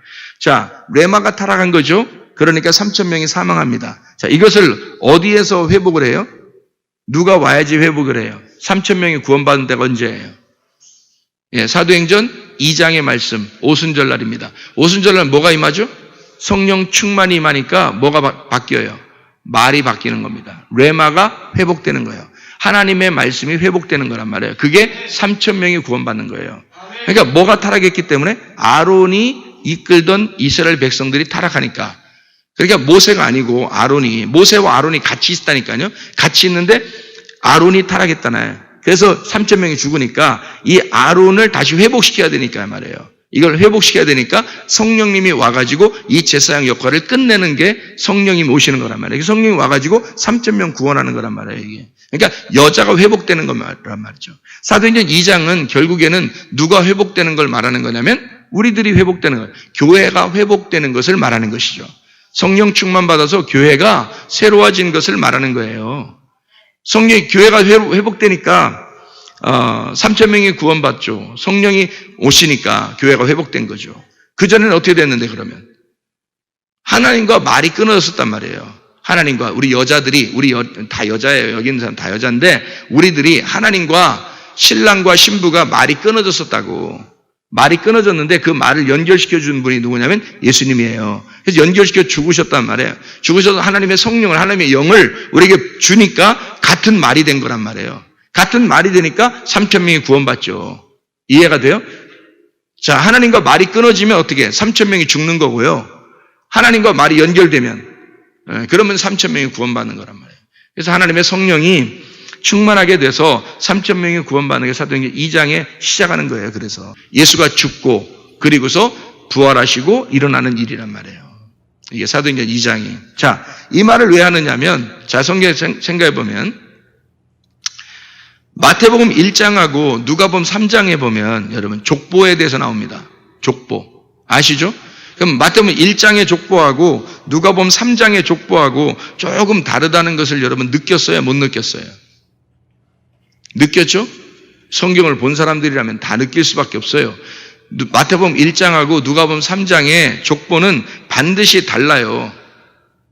자, 레마가 타락한 거죠. 그러니까 3,000명이 사망합니다. 자, 이것을 어디에서 회복을 해요? 누가 와야지 회복을 해요? 3,000명이 구원받은 때가 언제예요? 예, 사도행전 2장의 말씀, 오순절날입니다. 오순절날 뭐가 임하죠? 성령 충만이 임하니까 뭐가 바뀌어요? 말이 바뀌는 겁니다. 레마가 회복되는 거예요. 하나님의 말씀이 회복되는 거란 말이에요. 그게 3,000명이 구원받는 거예요. 그러니까 뭐가 타락했기 때문에 아론이 이끌던 이스라엘 백성들이 타락하니까. 그러니까 모세가 아니고 아론이, 모세와 아론이 같이 있다니까요. 같이 있는데 아론이 타락했잖아요. 그래서 3,000명이 죽으니까 이 아론을 다시 회복시켜야 되니까 말이에요. 이걸 회복시켜야 되니까 성령님이 와가지고 이 제사장 역할을 끝내는 게 성령님이 오시는 거란 말이에요. 성령님이 와가지고 3,000명 구원하는 거란 말이에요. 이게. 그러니까 여자가 회복되는 거란 말이죠. 사도행전 2장은 결국에는 누가 회복되는 걸 말하는 거냐면 우리들이 회복되는 거예요. 교회가 회복되는 것을 말하는 것이죠. 성령 충만 받아서 교회가 새로워진 것을 말하는 거예요. 교회가 회복되니까 3,000명이 구원받죠. 성령이 오시니까 교회가 회복된 거죠. 그전에는 어떻게 됐는데 그러면? 하나님과 말이 끊어졌단 말이에요. 하나님과 우리 여자들이 다 여자예요. 여기 있는 사람 다 여자인데 우리들이 하나님과 신랑과 신부가 말이 끊어졌었다고. 말이 끊어졌는데 그 말을 연결시켜 준 분이 누구냐면 예수님이에요. 그래서 연결시켜 죽으셨단 말이에요. 죽으셔서 하나님의 성령을, 하나님의 영을 우리에게 주니까 같은 말이 된 거란 말이에요. 같은 말이 되니까 3,000명이 구원받죠. 이해가 돼요? 자, 하나님과 말이 끊어지면 어떻게? 3,000명이 죽는 거고요. 하나님과 말이 연결되면 그러면 3,000명이 구원받는 거란 말이에요. 그래서 하나님의 성령이 충만하게 돼서 3,000명이 구원받는 게 사도행전 2장에 시작하는 거예요. 그래서 예수가 죽고 그리고서 부활하시고 일어나는 일이란 말이에요. 이게 사도행전 2장이. 자, 이 말을 왜 하느냐면 자, 성경에 생각해 보면 마태복음 1장하고 누가복음 3장에 보면 여러분 족보에 대해서 나옵니다. 족보. 아시죠? 그럼 마태복음 1장의 족보하고 누가복음 3장의 족보하고 조금 다르다는 것을 여러분 느꼈어요? 못 느꼈어요? 느꼈죠? 성경을 본 사람들이라면 다 느낄 수밖에 없어요. 마태복음 1장하고 누가복음 3장의 족보는 반드시 달라요.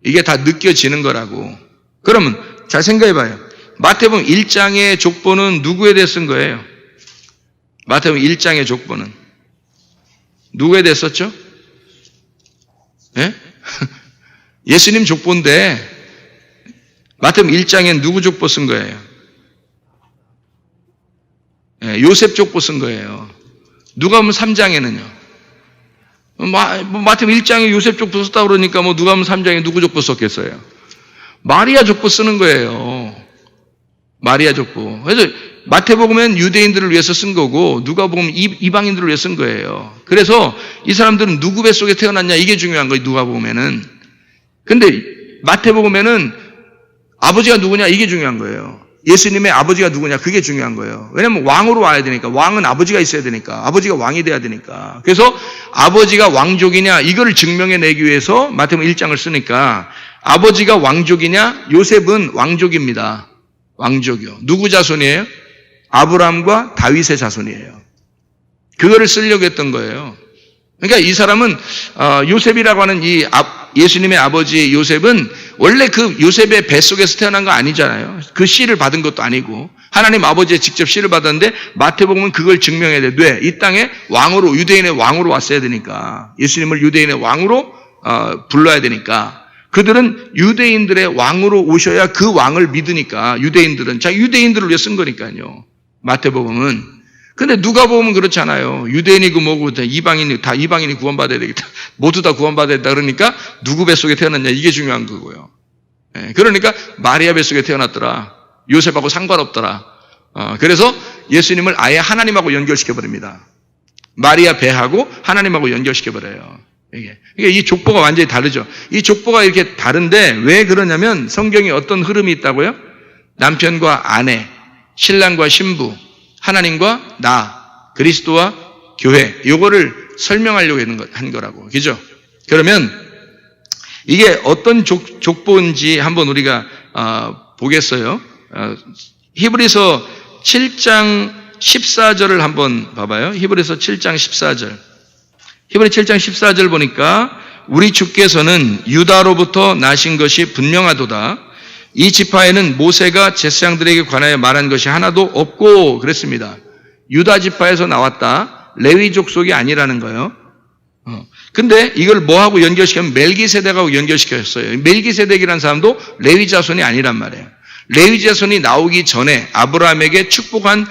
이게 다 느껴지는 거라고. 그러면 잘 생각해 봐요. 마태복음 1장의 족보는 누구에 대해 쓴 거예요? 마태복음 1장의 족보는 누구에 대해 썼죠? 예? 예수님 족보인데 마태복음 1장엔 누구 족보 쓴 거예요? 예, 요셉 족보 쓴 거예요. 누가복음 3장에는요. 마태복음 1장에 요셉 족보 썼다고 그러니까 누가복음 3장에 누구 족보 썼겠어요? 마리아 족보 쓰는 거예요. 마리아 족보. 그래서 마태복음은 유대인들을 위해서 쓴 거고 누가복음 이방인들을 위해 쓴 거예요. 그래서 이 사람들은 누구 뱃속에 태어났냐 이게 중요한 거예요. 누가복음에는. 근데 마태복음에는 아버지가 누구냐 이게 중요한 거예요. 예수님의 아버지가 누구냐 그게 중요한 거예요. 왜냐하면 왕으로 와야 되니까. 왕은 아버지가 있어야 되니까. 아버지가 왕이 돼야 되니까. 그래서 아버지가 왕족이냐 이거를 증명해내기 위해서 마태복음 1장을 쓰니까 아버지가 왕족이냐? 요셉은 왕족입니다. 왕족이요. 누구 자손이에요? 아브라함과 다윗의 자손이에요. 그거를 쓰려고 했던 거예요. 그러니까 이 사람은 요셉이라고 하는 이 예수님의 아버지 요셉은 원래 그 요셉의 뱃속에서 태어난 거 아니잖아요. 그 씨를 받은 것도 아니고 하나님 아버지의 직접 씨를 받았는데 마태복음은 그걸 증명해야 돼. 왜? 이 땅에 왕으로 유대인의 왕으로 왔어야 되니까 예수님을 유대인의 왕으로 불러야 되니까 그들은 유대인들의 왕으로 오셔야 그 왕을 믿으니까 유대인들은 유대인들을 위해 쓴 거니까요. 마태복음은. 근데 누가복음은 그렇잖아요. 유대인이고 뭐고 다 이방인이 구원받아야 되겠다. 모두 다 구원받아야 된다. 그러니까 누구 뱃속에 태어났냐 이게 중요한 거고요. 그러니까 마리아 뱃속에 태어났더라. 요셉하고 상관없더라. 그래서 예수님을 아예 하나님하고 연결시켜버립니다. 마리아 배하고 하나님하고 연결시켜버려요. 이게 이 족보가 완전히 다르죠. 이 족보가 이렇게 다른데 왜 그러냐면 성경에 어떤 흐름이 있다고요? 남편과 아내, 신랑과 신부, 하나님과 나, 그리스도와 교회 요거를 설명하려고 한 거라고. 그죠? 그러면 이게 어떤 족보인지 한번 우리가 보겠어요. 히브리서 7장 14절을 한번 봐봐요. 히브리서 7장 14절. 히브리 7장 14절 보니까 우리 주께서는 유다로부터 나신 것이 분명하도다. 이 지파에는 모세가 제사장들에게 관하여 말한 것이 하나도 없고 그랬습니다. 유다 지파에서 나왔다. 레위 족속이 아니라는 거예요. 근데 이걸 뭐하고 연결시키면 멜기세덱하고 연결시켰어요. 멜기세덱이라는 사람도 레위 자손이 아니란 말이에요. 레위 자손이 나오기 전에 아브라함에게 축복한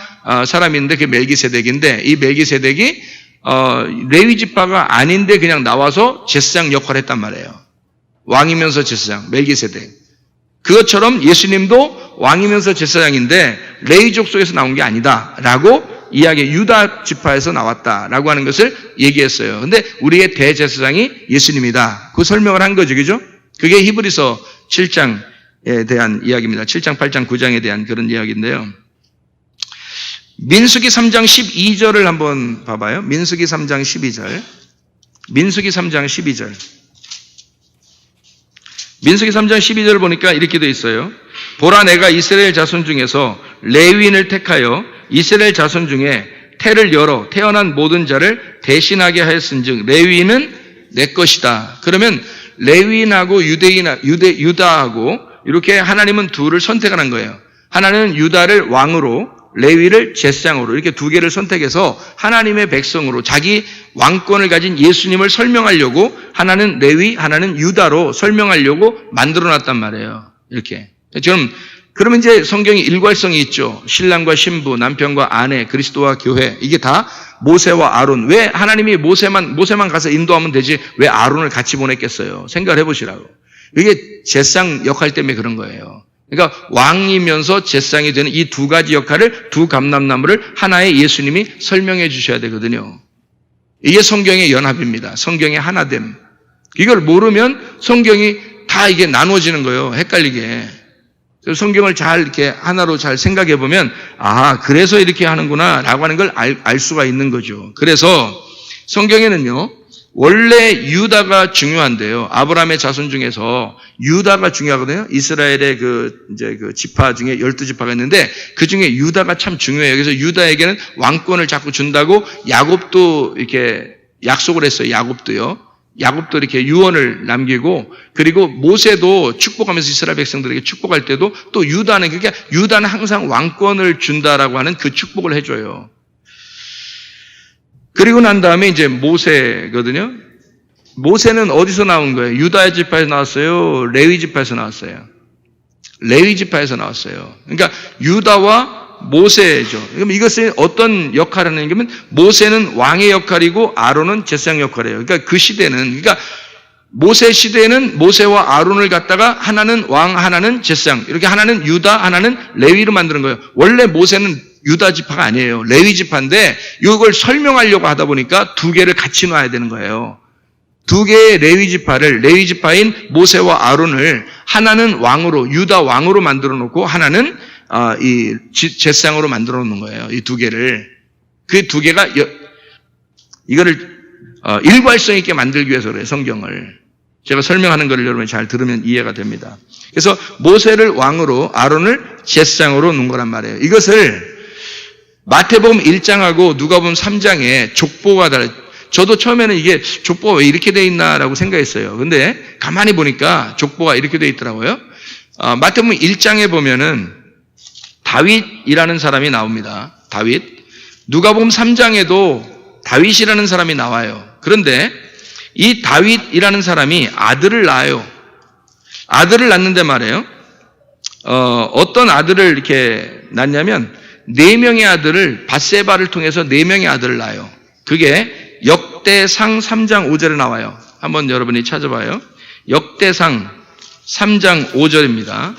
사람인데 그게 멜기세덱인데, 이 멜기세덱이 레위 지파가 아닌데 그냥 나와서 제사장 역할을 했단 말이에요. 왕이면서 제사장, 멜기세덱. 그것처럼 예수님도 왕이면서 제사장인데 레위족 속에서 나온 게 아니다라고 이야기, 유다 지파에서 나왔다라고 하는 것을 얘기했어요. 근데 우리의 대제사장이 예수님이다. 그 설명을 한 거죠, 그죠? 그게 히브리서 7장에 대한 이야기입니다. 7장, 8장, 9장에 대한 그런 이야기인데요. 민수기 3장 12절을 한번 봐봐요. 민수기 3장 12절. 민수기 3장 12절. 민수기 3장 12절을 보니까 이렇게 되어 있어요. 보라, 내가 이스라엘 자손 중에서 레위인을 택하여 이스라엘 자손 중에 태를 열어 태어난 모든 자를 대신하게 하였은즉 레위인은 내 것이다. 그러면 레위인하고 유다하고 이렇게 하나님은 둘을 선택하는 거예요. 하나는 유다를 왕으로, 레위를 제사장으로 이렇게 두 개를 선택해서 하나님의 백성으로 자기 왕권을 가진 예수님을 설명하려고 하나는 레위, 하나는 유다로 설명하려고 만들어놨단 말이에요. 이렇게. 그러면 이제 성경이 일괄성이 있죠. 신랑과 신부, 남편과 아내, 그리스도와 교회, 이게 다 모세와 아론. 왜 하나님이 모세만 가서 인도하면 되지 왜 아론을 같이 보냈겠어요? 생각을 해보시라고. 이게 제사장 역할 때문에 그런 거예요. 그러니까 왕이면서 제사장이 되는 이 두 가지 역할을, 두 감람나무를 하나의 예수님이 설명해 주셔야 되거든요. 이게 성경의 연합입니다. 성경의 하나됨. 이걸 모르면 성경이 다 이게 나눠지는 거예요. 헷갈리게. 성경을 잘 이렇게 하나로 잘 생각해 보면, 그래서 이렇게 하는구나 라고 하는 걸 알 수가 있는 거죠. 그래서 성경에는요, 원래 유다가 중요한데요. 아브라함의 자손 중에서 유다가 중요하거든요. 이스라엘의 그 지파 중에 12지파가 있는데 그 중에 유다가 참 중요해요. 그래서 유다에게는 왕권을 자꾸 준다고 야곱도 이렇게 약속을 했어요. 야곱도 이렇게 유언을 남기고, 그리고 모세도 축복하면서 이스라엘 백성들에게 축복할 때도 또 유다는 항상 왕권을 준다라고 하는 그 축복을 해줘요. 그리고 난 다음에 이제 모세거든요. 모세는 어디서 나온 거예요? 유다의 지파에서 나왔어요? 레위 지파에서 나왔어요? 레위 지파에서 나왔어요. 그러니까 유다와 모세죠. 그럼 이것은 어떤 역할을 하는 게, 모세는 왕의 역할이고 아론은 제사장 역할이에요. 그러니까 그 시대는, 그러니까 모세 시대에는 모세와 아론을 갖다가 하나는 왕, 하나는 제사장, 이렇게 하나는 유다, 하나는 레위로 만드는 거예요. 원래 모세는 유다 지파가 아니에요. 레위 지파인데 이걸 설명하려고 하다 보니까 두 개를 같이 놔야 되는 거예요. 두 개의 레위 지파인 모세와 아론을 하나는 왕으로, 유다 왕으로 만들어 놓고 하나는 이 제사장으로 만들어 놓는 거예요. 이 두 개를. 그 두 개가 이거를 일괄성 있게 만들기 위해서 그래요. 성경을. 제가 설명하는 것을 여러분이 잘 들으면 이해가 됩니다. 그래서 모세를 왕으로, 아론을 제사장으로 놓은 거란 말이에요. 이것을 마태복음 1장하고 누가복음 3장에 족보가 달라요. 저도 처음에는 이게 족보가 왜 이렇게 돼 있나라고 생각했어요. 근데 가만히 보니까 족보가 이렇게 돼 있더라고요. 마태복음 1장에 보면은 다윗이라는 사람이 나옵니다. 다윗. 누가복음 3장에도 다윗이라는 사람이 나와요. 그런데 이 다윗이라는 사람이 아들을 낳아요. 아들을 낳는데 말이에요. 어떤 아들을 이렇게 낳냐면 4명의 아들을, 밧세바를 통해서 4명의 아들을 낳아요. 그게 역대상 3장 5절에 나와요. 한번 여러분이 찾아봐요. 역대상 3장 5절입니다.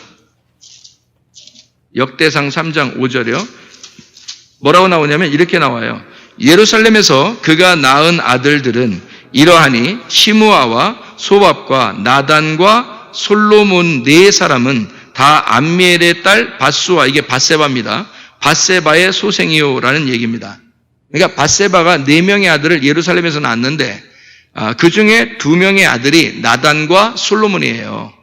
역대상 3장 5절이요. 뭐라고 나오냐면 이렇게 나와요. 예루살렘에서 그가 낳은 아들들은 이러하니 시므아와 소밥과 나단과 솔로몬 4사람은 다 암미엘의 딸 밧수와, 이게 밧세바입니다. 밧세바의 소생이요라는 얘기입니다. 그러니까 밧세바가 4명의 아들을 예루살렘에서 낳았는데 그 중에 2명의 아들이 나단과 솔로몬이에요.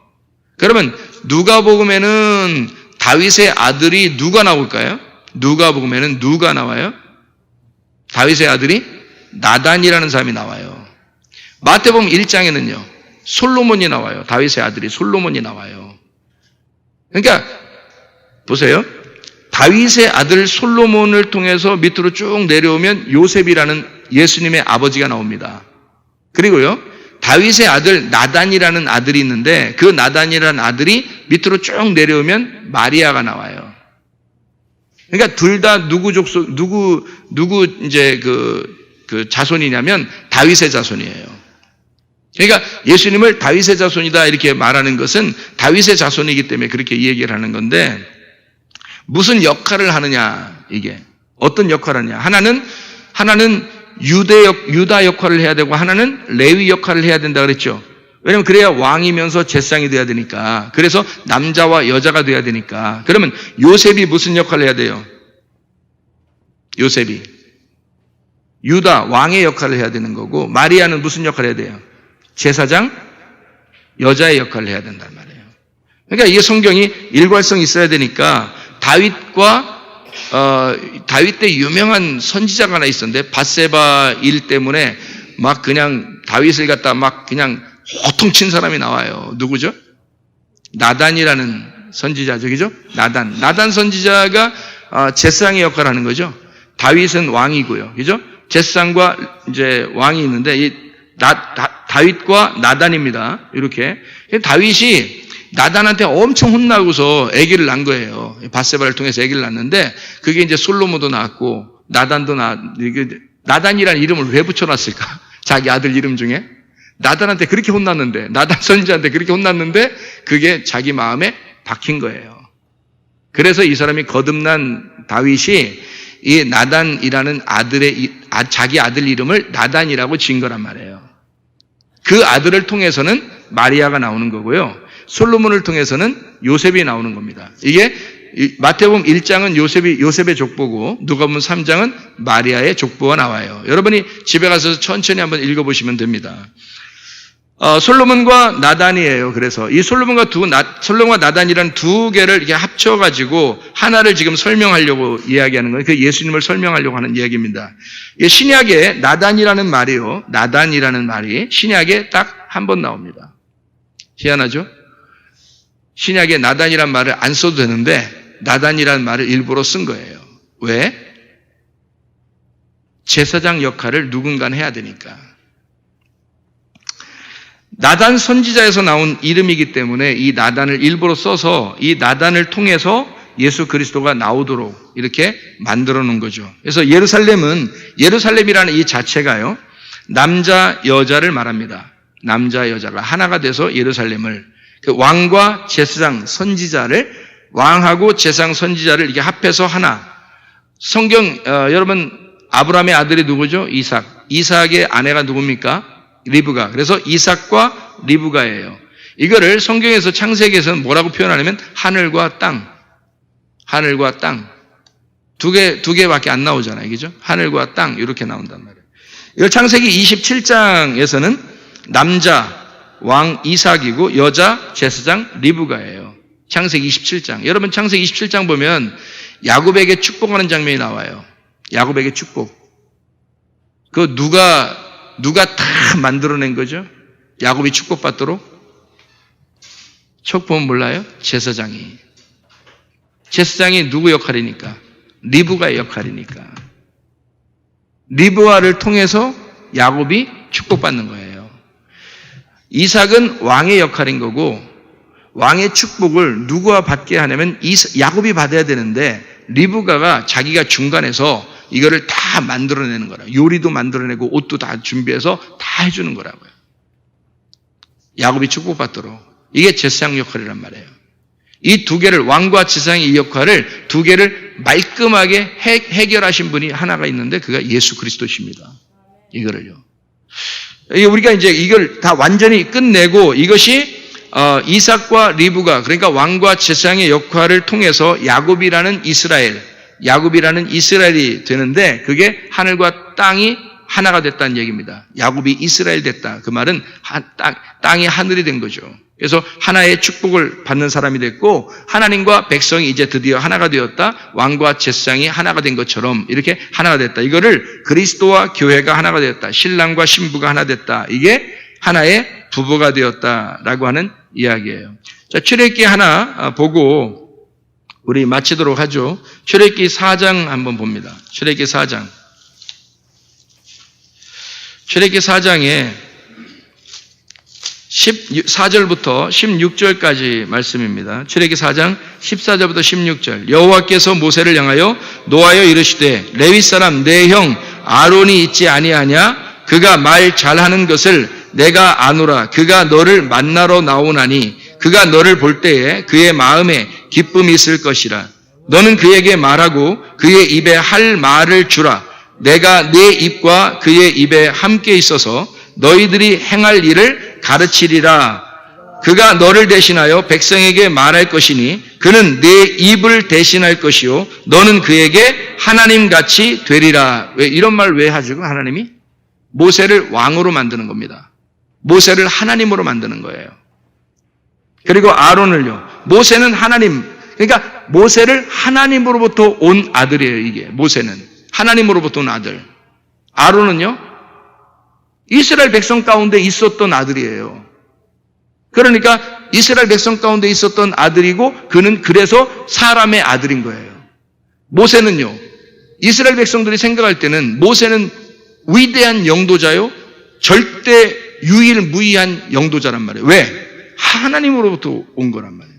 그러면 누가복음에는 다윗의 아들이 누가 나올까요? 누가복음에는 누가 나와요? 다윗의 아들이 나단이라는 사람이 나와요. 마태복음 1장에는요. 솔로몬이 나와요. 다윗의 아들이 솔로몬이 나와요. 그러니까 보세요. 다윗의 아들 솔로몬을 통해서 밑으로 쭉 내려오면 요셉이라는 예수님의 아버지가 나옵니다. 그리고요. 다윗의 아들 나단이라는 아들이 있는데 그 나단이라는 아들이 밑으로 쭉 내려오면 마리아가 나와요. 그러니까 둘 다 누구 이제 그 자손이냐면 다윗의 자손이에요. 그러니까 예수님을 다윗의 자손이다 이렇게 말하는 것은 다윗의 자손이기 때문에 그렇게 이 얘기를 하는 건데 무슨 역할을 하느냐 이게 어떤 역할을 하느냐 하나는 유다 역할을 해야 되고 하나는 레위 역할을 해야 된다 그랬죠. 왜냐하면 그래야 왕이면서 제사장이 돼야 되니까. 그래서 남자와 여자가 돼야 되니까. 그러면 요셉이 무슨 역할을 해야 돼요? 요셉이 유다 왕의 역할을 해야 되는 거고 마리아는 무슨 역할을 해야 돼요? 제사장 여자의 역할을 해야 된단 말이에요. 그러니까 이게 성경이 일관성이 있어야 되니까 다윗 때 유명한 선지자가 하나 있었는데 밧세바 일 때문에 막 그냥 다윗을 갖다 막 그냥 호통친 사람이 나와요. 누구죠? 나단이라는 선지자죠. 그죠? 나단 선지자가 제사장의 역할을 하는 거죠. 다윗은 왕이고요. 그죠? 제사장과 이제 왕이 있는데 이 다윗과 나단입니다. 이렇게 다윗이 나단한테 엄청 혼나고서 아기를 낳은 거예요. 밧세바를 통해서 아기를 낳았는데 그게 이제 솔로몬도 낳았고 나단이라는 이름을 왜 붙여놨을까? 자기 아들 이름 중에 나단한테 그렇게 혼났는데 나단 선지자한테 그렇게 혼났는데 그게 자기 마음에 박힌 거예요. 그래서 이 사람이 거듭난 다윗이 이 나단이라는 자기 아들 이름을 나단이라고 지은 거란 말이에요. 그 아들을 통해서는 마리아가 나오는 거고요. 솔로몬을 통해서는 요셉이 나오는 겁니다. 이게 마태복음 1장은 요셉의 족보고 누가복음 3장은 마리아의 족보가 나와요. 여러분이 집에 가서 천천히 한번 읽어보시면 됩니다. 솔로몬과 나단이에요. 그래서 이 솔로몬과 나단이라는 두 개를 이렇게 합쳐가지고 하나를 지금 설명하려고 이야기하는 거예요. 그 예수님을 설명하려고 하는 이야기입니다. 신약에 나단이라는 말이 신약에 딱 한 번 나옵니다. 희한하죠? 신약에 나단이라는 말을 안 써도 되는데 나단이라는 말을 일부러 쓴 거예요. 왜? 제사장 역할을 누군가는 해야 되니까. 나단 선지자에서 나온 이름이기 때문에 이 나단을 일부러 써서 이 나단을 통해서 예수 그리스도가 나오도록 이렇게 만들어 놓은 거죠. 그래서 예루살렘이라는 이 자체가요, 남자, 여자를 말합니다. 남자, 여자가 하나가 돼서 예루살렘을, 그 왕과 제사장, 선지자를, 왕하고 제사장, 선지자를 이렇게 합해서 하나. 성경, 여러분, 아브라함의 아들이 누구죠? 이삭의 아내가 누굽니까? 리브가. 그래서 이삭과 리브가예요. 이거를 성경에서 창세기에서는 뭐라고 표현하냐면 하늘과 땅. 두 개밖에 안 나오잖아요. 그죠? 하늘과 땅. 이렇게 나온단 말이에요. 이걸 창세기 27장에서는 남자, 왕 이삭이고 여자, 제사장 리브가예요. 창세기 27장. 여러분 창세기 27장 보면 야곱에게 축복하는 장면이 나와요. 야곱에게 축복. 그 누가 다 만들어낸 거죠? 야곱이 축복받도록? 척 보면 몰라요? 제사장이 누구 역할이니까? 리브가의 역할이니까. 리브아를 통해서 야곱이 축복받는 거예요. 이삭은 왕의 역할인 거고 왕의 축복을 누구와 받게 하냐면 야곱이 받아야 되는데 리브가가 자기가 중간에서 이거를 다 만들어내는 거라. 요리도 만들어내고 옷도 다 준비해서 다 해주는 거라고요. 야곱이 축복받도록. 이게 제사장 역할이란 말이에요. 이 두 개를, 왕과 제사장의 이 역할을 두 개를 말끔하게 해결하신 분이 하나가 있는데 그가 예수 그리스도십니다. 이거를요. 우리가 이제 이걸 다 완전히 끝내고 이것이 이삭과 리브가, 그러니까 왕과 제사장의 역할을 통해서 야곱이라는 이스라엘이 되는데 그게 하늘과 땅이 하나가 됐다는 얘기입니다. 야곱이 이스라엘 됐다. 그 말은 땅이 하늘이 된 거죠. 그래서 하나의 축복을 받는 사람이 됐고 하나님과 백성이 이제 드디어 하나가 되었다. 왕과 제사장이 하나가 된 것처럼 이렇게 하나가 됐다. 이거를 그리스도와 교회가 하나가 되었다. 신랑과 신부가 하나 됐다. 이게 하나의 부부가 되었다라고 하는 이야기예요. 자, 출애굽기 하나 보고 우리 마치도록 하죠. 출애굽기 4장 한번 봅니다. 출애굽기 4장. 출애굽기 4장에 14절부터 16절까지 말씀입니다. 출애기 4장 14절부터 16절. 여호와께서 모세를 향하여 노하여 이르시되 레위 사람 내 형 아론이 있지 아니하냐? 그가 말 잘하는 것을 내가 아노라. 그가 너를 만나러 나오나니 그가 너를 볼 때에 그의 마음에 기쁨이 있을 것이라. 너는 그에게 말하고 그의 입에 할 말을 주라. 내가 내 입과 그의 입에 함께 있어서 너희들이 행할 일을 가르치리라. 그가 너를 대신하여 백성에게 말할 것이니 그는 내 입을 대신할 것이요 너는 그에게 하나님같이 되리라. 왜 이런 말 왜 하죠? 하나님이 모세를 왕으로 만드는 겁니다. 모세를 하나님으로 만드는 거예요. 그리고 아론을요. 모세는 하나님, 그러니까 모세를 하나님으로부터 온 아들이에요. 이게 모세는 하나님으로부터 온 아들. 아론은요 이스라엘 백성 가운데 있었던 아들이에요. 그러니까 이스라엘 백성 가운데 있었던 아들이고 그는 그래서 사람의 아들인 거예요. 모세는요 이스라엘 백성들이 생각할 때는 모세는 위대한 영도자요 절대 유일무이한 영도자란 말이에요. 왜? 하나님으로부터 온 거란 말이에요.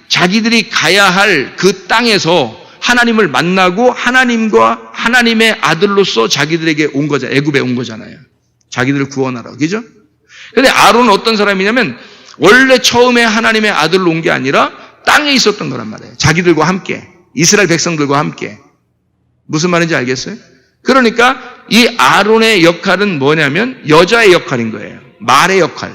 자기들이 가야 할 그 땅에서 하나님을 만나고 하나님과 하나님의 아들로서 자기들에게 온 거잖아요. 애굽에 온 거잖아요. 자기들을 구원하라고. 그죠? 근데 아론은 어떤 사람이냐면 원래 처음에 하나님의 아들로 온 게 아니라 땅에 있었던 거란 말이에요. 자기들과 함께. 이스라엘 백성들과 함께. 무슨 말인지 알겠어요? 그러니까 이 아론의 역할은 뭐냐면 여자의 역할인 거예요. 말의 역할.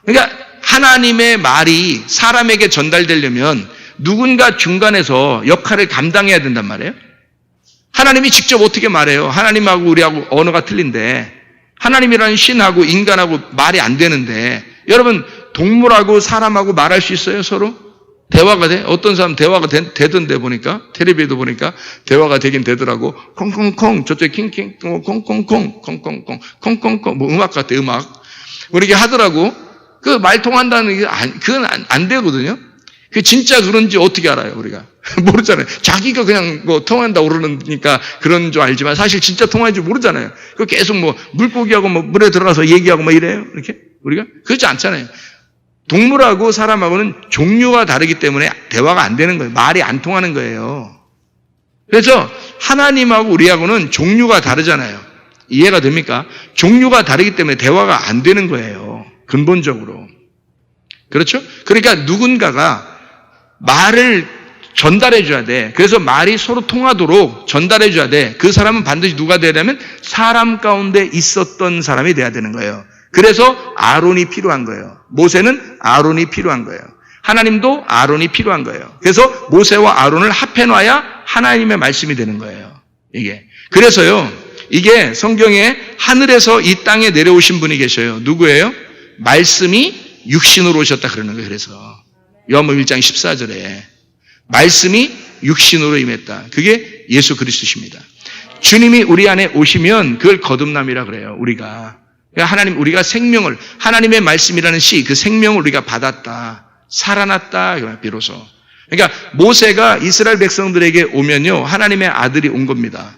그러니까 하나님의 말이 사람에게 전달되려면 누군가 중간에서 역할을 감당해야 된단 말이에요. 하나님이 직접 어떻게 말해요? 하나님하고 우리하고 언어가 틀린데 하나님이라는 신하고 인간하고 말이 안 되는데 여러분 동물하고 사람하고 말할 수 있어요? 서로? 대화가 돼? 어떤 사람 대화가 되던데 보니까 텔레비에도 보니까 대화가 되긴 되더라고. 콩콩콩 저쪽에 킹킹 콩콩콩 콩콩콩 콩콩콩 뭐 음악 같아 음악. 이렇게 하더라고. 그 말 통한다는 게 그건 안 되거든요. 그 진짜 그런지 어떻게 알아요, 우리가? 모르잖아요. 자기가 그냥 뭐 통한다고 그러니까 그런 줄 알지만 사실 진짜 통하는지 모르잖아요. 그 계속 뭐 물고기하고 뭐 물에 들어가서 얘기하고 뭐 이래요. 이렇게? 우리가? 그렇지 않잖아요. 동물하고 사람하고는 종류가 다르기 때문에 대화가 안 되는 거예요. 말이 안 통하는 거예요. 그래서 하나님하고 우리하고는 종류가 다르잖아요. 이해가 됩니까? 종류가 다르기 때문에 대화가 안 되는 거예요. 근본적으로. 그렇죠? 그러니까 누군가가 말을 전달해 줘야 돼. 그래서 말이 서로 통하도록 전달해 줘야 돼. 그 사람은 반드시 누가 되려면 사람 가운데 있었던 사람이 돼야 되는 거예요. 그래서 아론이 필요한 거예요. 모세는 아론이 필요한 거예요. 하나님도 아론이 필요한 거예요. 그래서 모세와 아론을 합해놔야 하나님의 말씀이 되는 거예요. 이게. 그래서요, 이게 성경에 하늘에서 이 땅에 내려오신 분이 계셔요. 누구예요? 말씀이 육신으로 오셨다 그러는 거예요. 그래서 요한복음 1장 14절에 말씀이 육신으로 임했다. 그게 예수 그리스도십니다. 주님이 우리 안에 오시면 그걸 거듭남이라 그래요. 우리가 하나님 우리가 생명을 하나님의 말씀이라는 시 그 생명을 우리가 받았다. 살아났다. 비로소. 그러니까 모세가 이스라엘 백성들에게 오면요 하나님의 아들이 온 겁니다.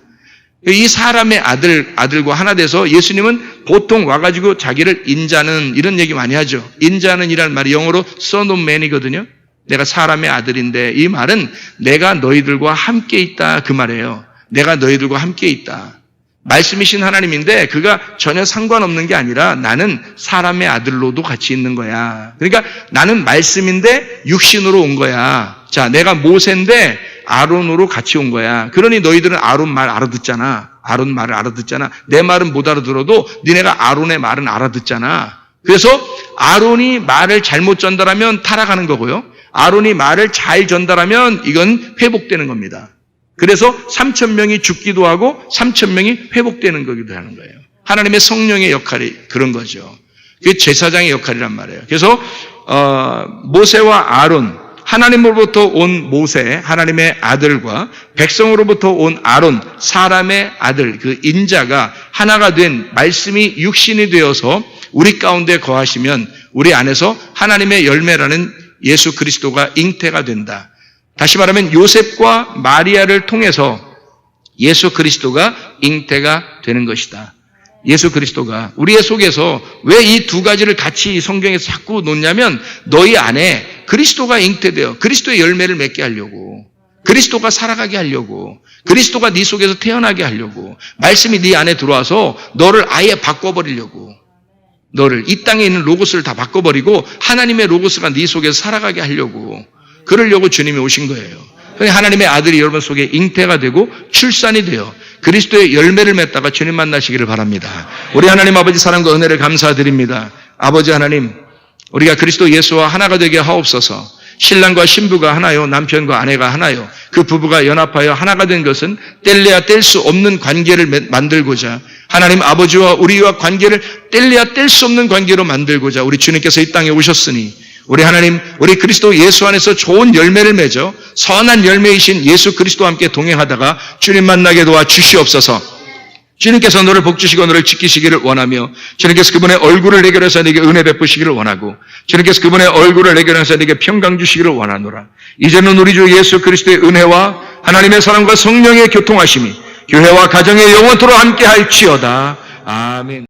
이 사람의 아들과 하나 돼서 예수님은 보통 와가지고 자기를 인자는 이런 얘기 많이 하죠. 인자는 이라는 말이 영어로 son of man이거든요. 내가 사람의 아들인데 이 말은 내가 너희들과 함께 있다 그 말이에요. 내가 너희들과 함께 있다. 말씀이신 하나님인데 그가 전혀 상관없는 게 아니라 나는 사람의 아들로도 같이 있는 거야. 그러니까 나는 말씀인데 육신으로 온 거야. 자, 내가 모세인데 아론으로 같이 온 거야. 그러니 너희들은 아론 말 알아듣잖아. 아론 말을 알아듣잖아. 내 말은 못 알아들어도 니네가 아론의 말은 알아듣잖아. 그래서 아론이 말을 잘못 전달하면 타락하는 거고요. 아론이 말을 잘 전달하면 이건 회복되는 겁니다. 그래서 3,000명이 죽기도 하고 3,000명이 회복되는 거기도 하는 거예요. 하나님의 성령의 역할이 그런 거죠. 그게 제사장의 역할이란 말이에요. 그래서 모세와 아론, 하나님으로부터 온 모세, 하나님의 아들과 백성으로부터 온 아론, 사람의 아들, 그 인자가 하나가 된 말씀이 육신이 되어서 우리 가운데 거하시면 우리 안에서 하나님의 열매라는 예수 그리스도가 잉태가 된다. 다시 말하면 요셉과 마리아를 통해서 예수 그리스도가 잉태가 되는 것이다. 예수 그리스도가 우리의 속에서 왜 이 두 가지를 같이 성경에서 자꾸 놓냐면 너희 안에 그리스도가 잉태되어 그리스도의 열매를 맺게 하려고, 그리스도가 살아가게 하려고, 그리스도가 네 속에서 태어나게 하려고, 말씀이 네 안에 들어와서 너를 아예 바꿔버리려고, 너를 이 땅에 있는 로고스를 다 바꿔버리고 하나님의 로고스가 네 속에서 살아가게 하려고, 그러려고 주님이 오신 거예요. 하나님의 아들이 여러분 속에 잉태가 되고 출산이 되어 그리스도의 열매를 맺다가 주님 만나시기를 바랍니다. 우리 하나님 아버지 사랑과 은혜를 감사드립니다. 아버지 하나님, 우리가 그리스도 예수와 하나가 되게 하옵소서. 신랑과 신부가 하나요, 남편과 아내가 하나요, 그 부부가 연합하여 하나가 된 것은 뗄래야 뗄 수 없는 관계를 만들고자, 하나님 아버지와 우리와 관계를 뗄래야 뗄 수 없는 관계로 만들고자 우리 주님께서 이 땅에 오셨으니, 우리 하나님, 우리 그리스도 예수 안에서 좋은 열매를 맺어 선한 열매이신 예수 그리스도와 함께 동행하다가 주님 만나게 도와 주시옵소서. 주님께서 너를 복주시고 너를 지키시기를 원하며, 주님께서 그분의 얼굴을 내게 해서 네게 은혜 베푸시기를 원하고, 주님께서 그분의 얼굴을 내게 해서 네게 평강 주시기를 원하노라. 이제는 우리 주 예수 그리스도의 은혜와 하나님의 사랑과 성령의 교통하심이 교회와 가정에 영원토록 함께 할지어다. 아멘.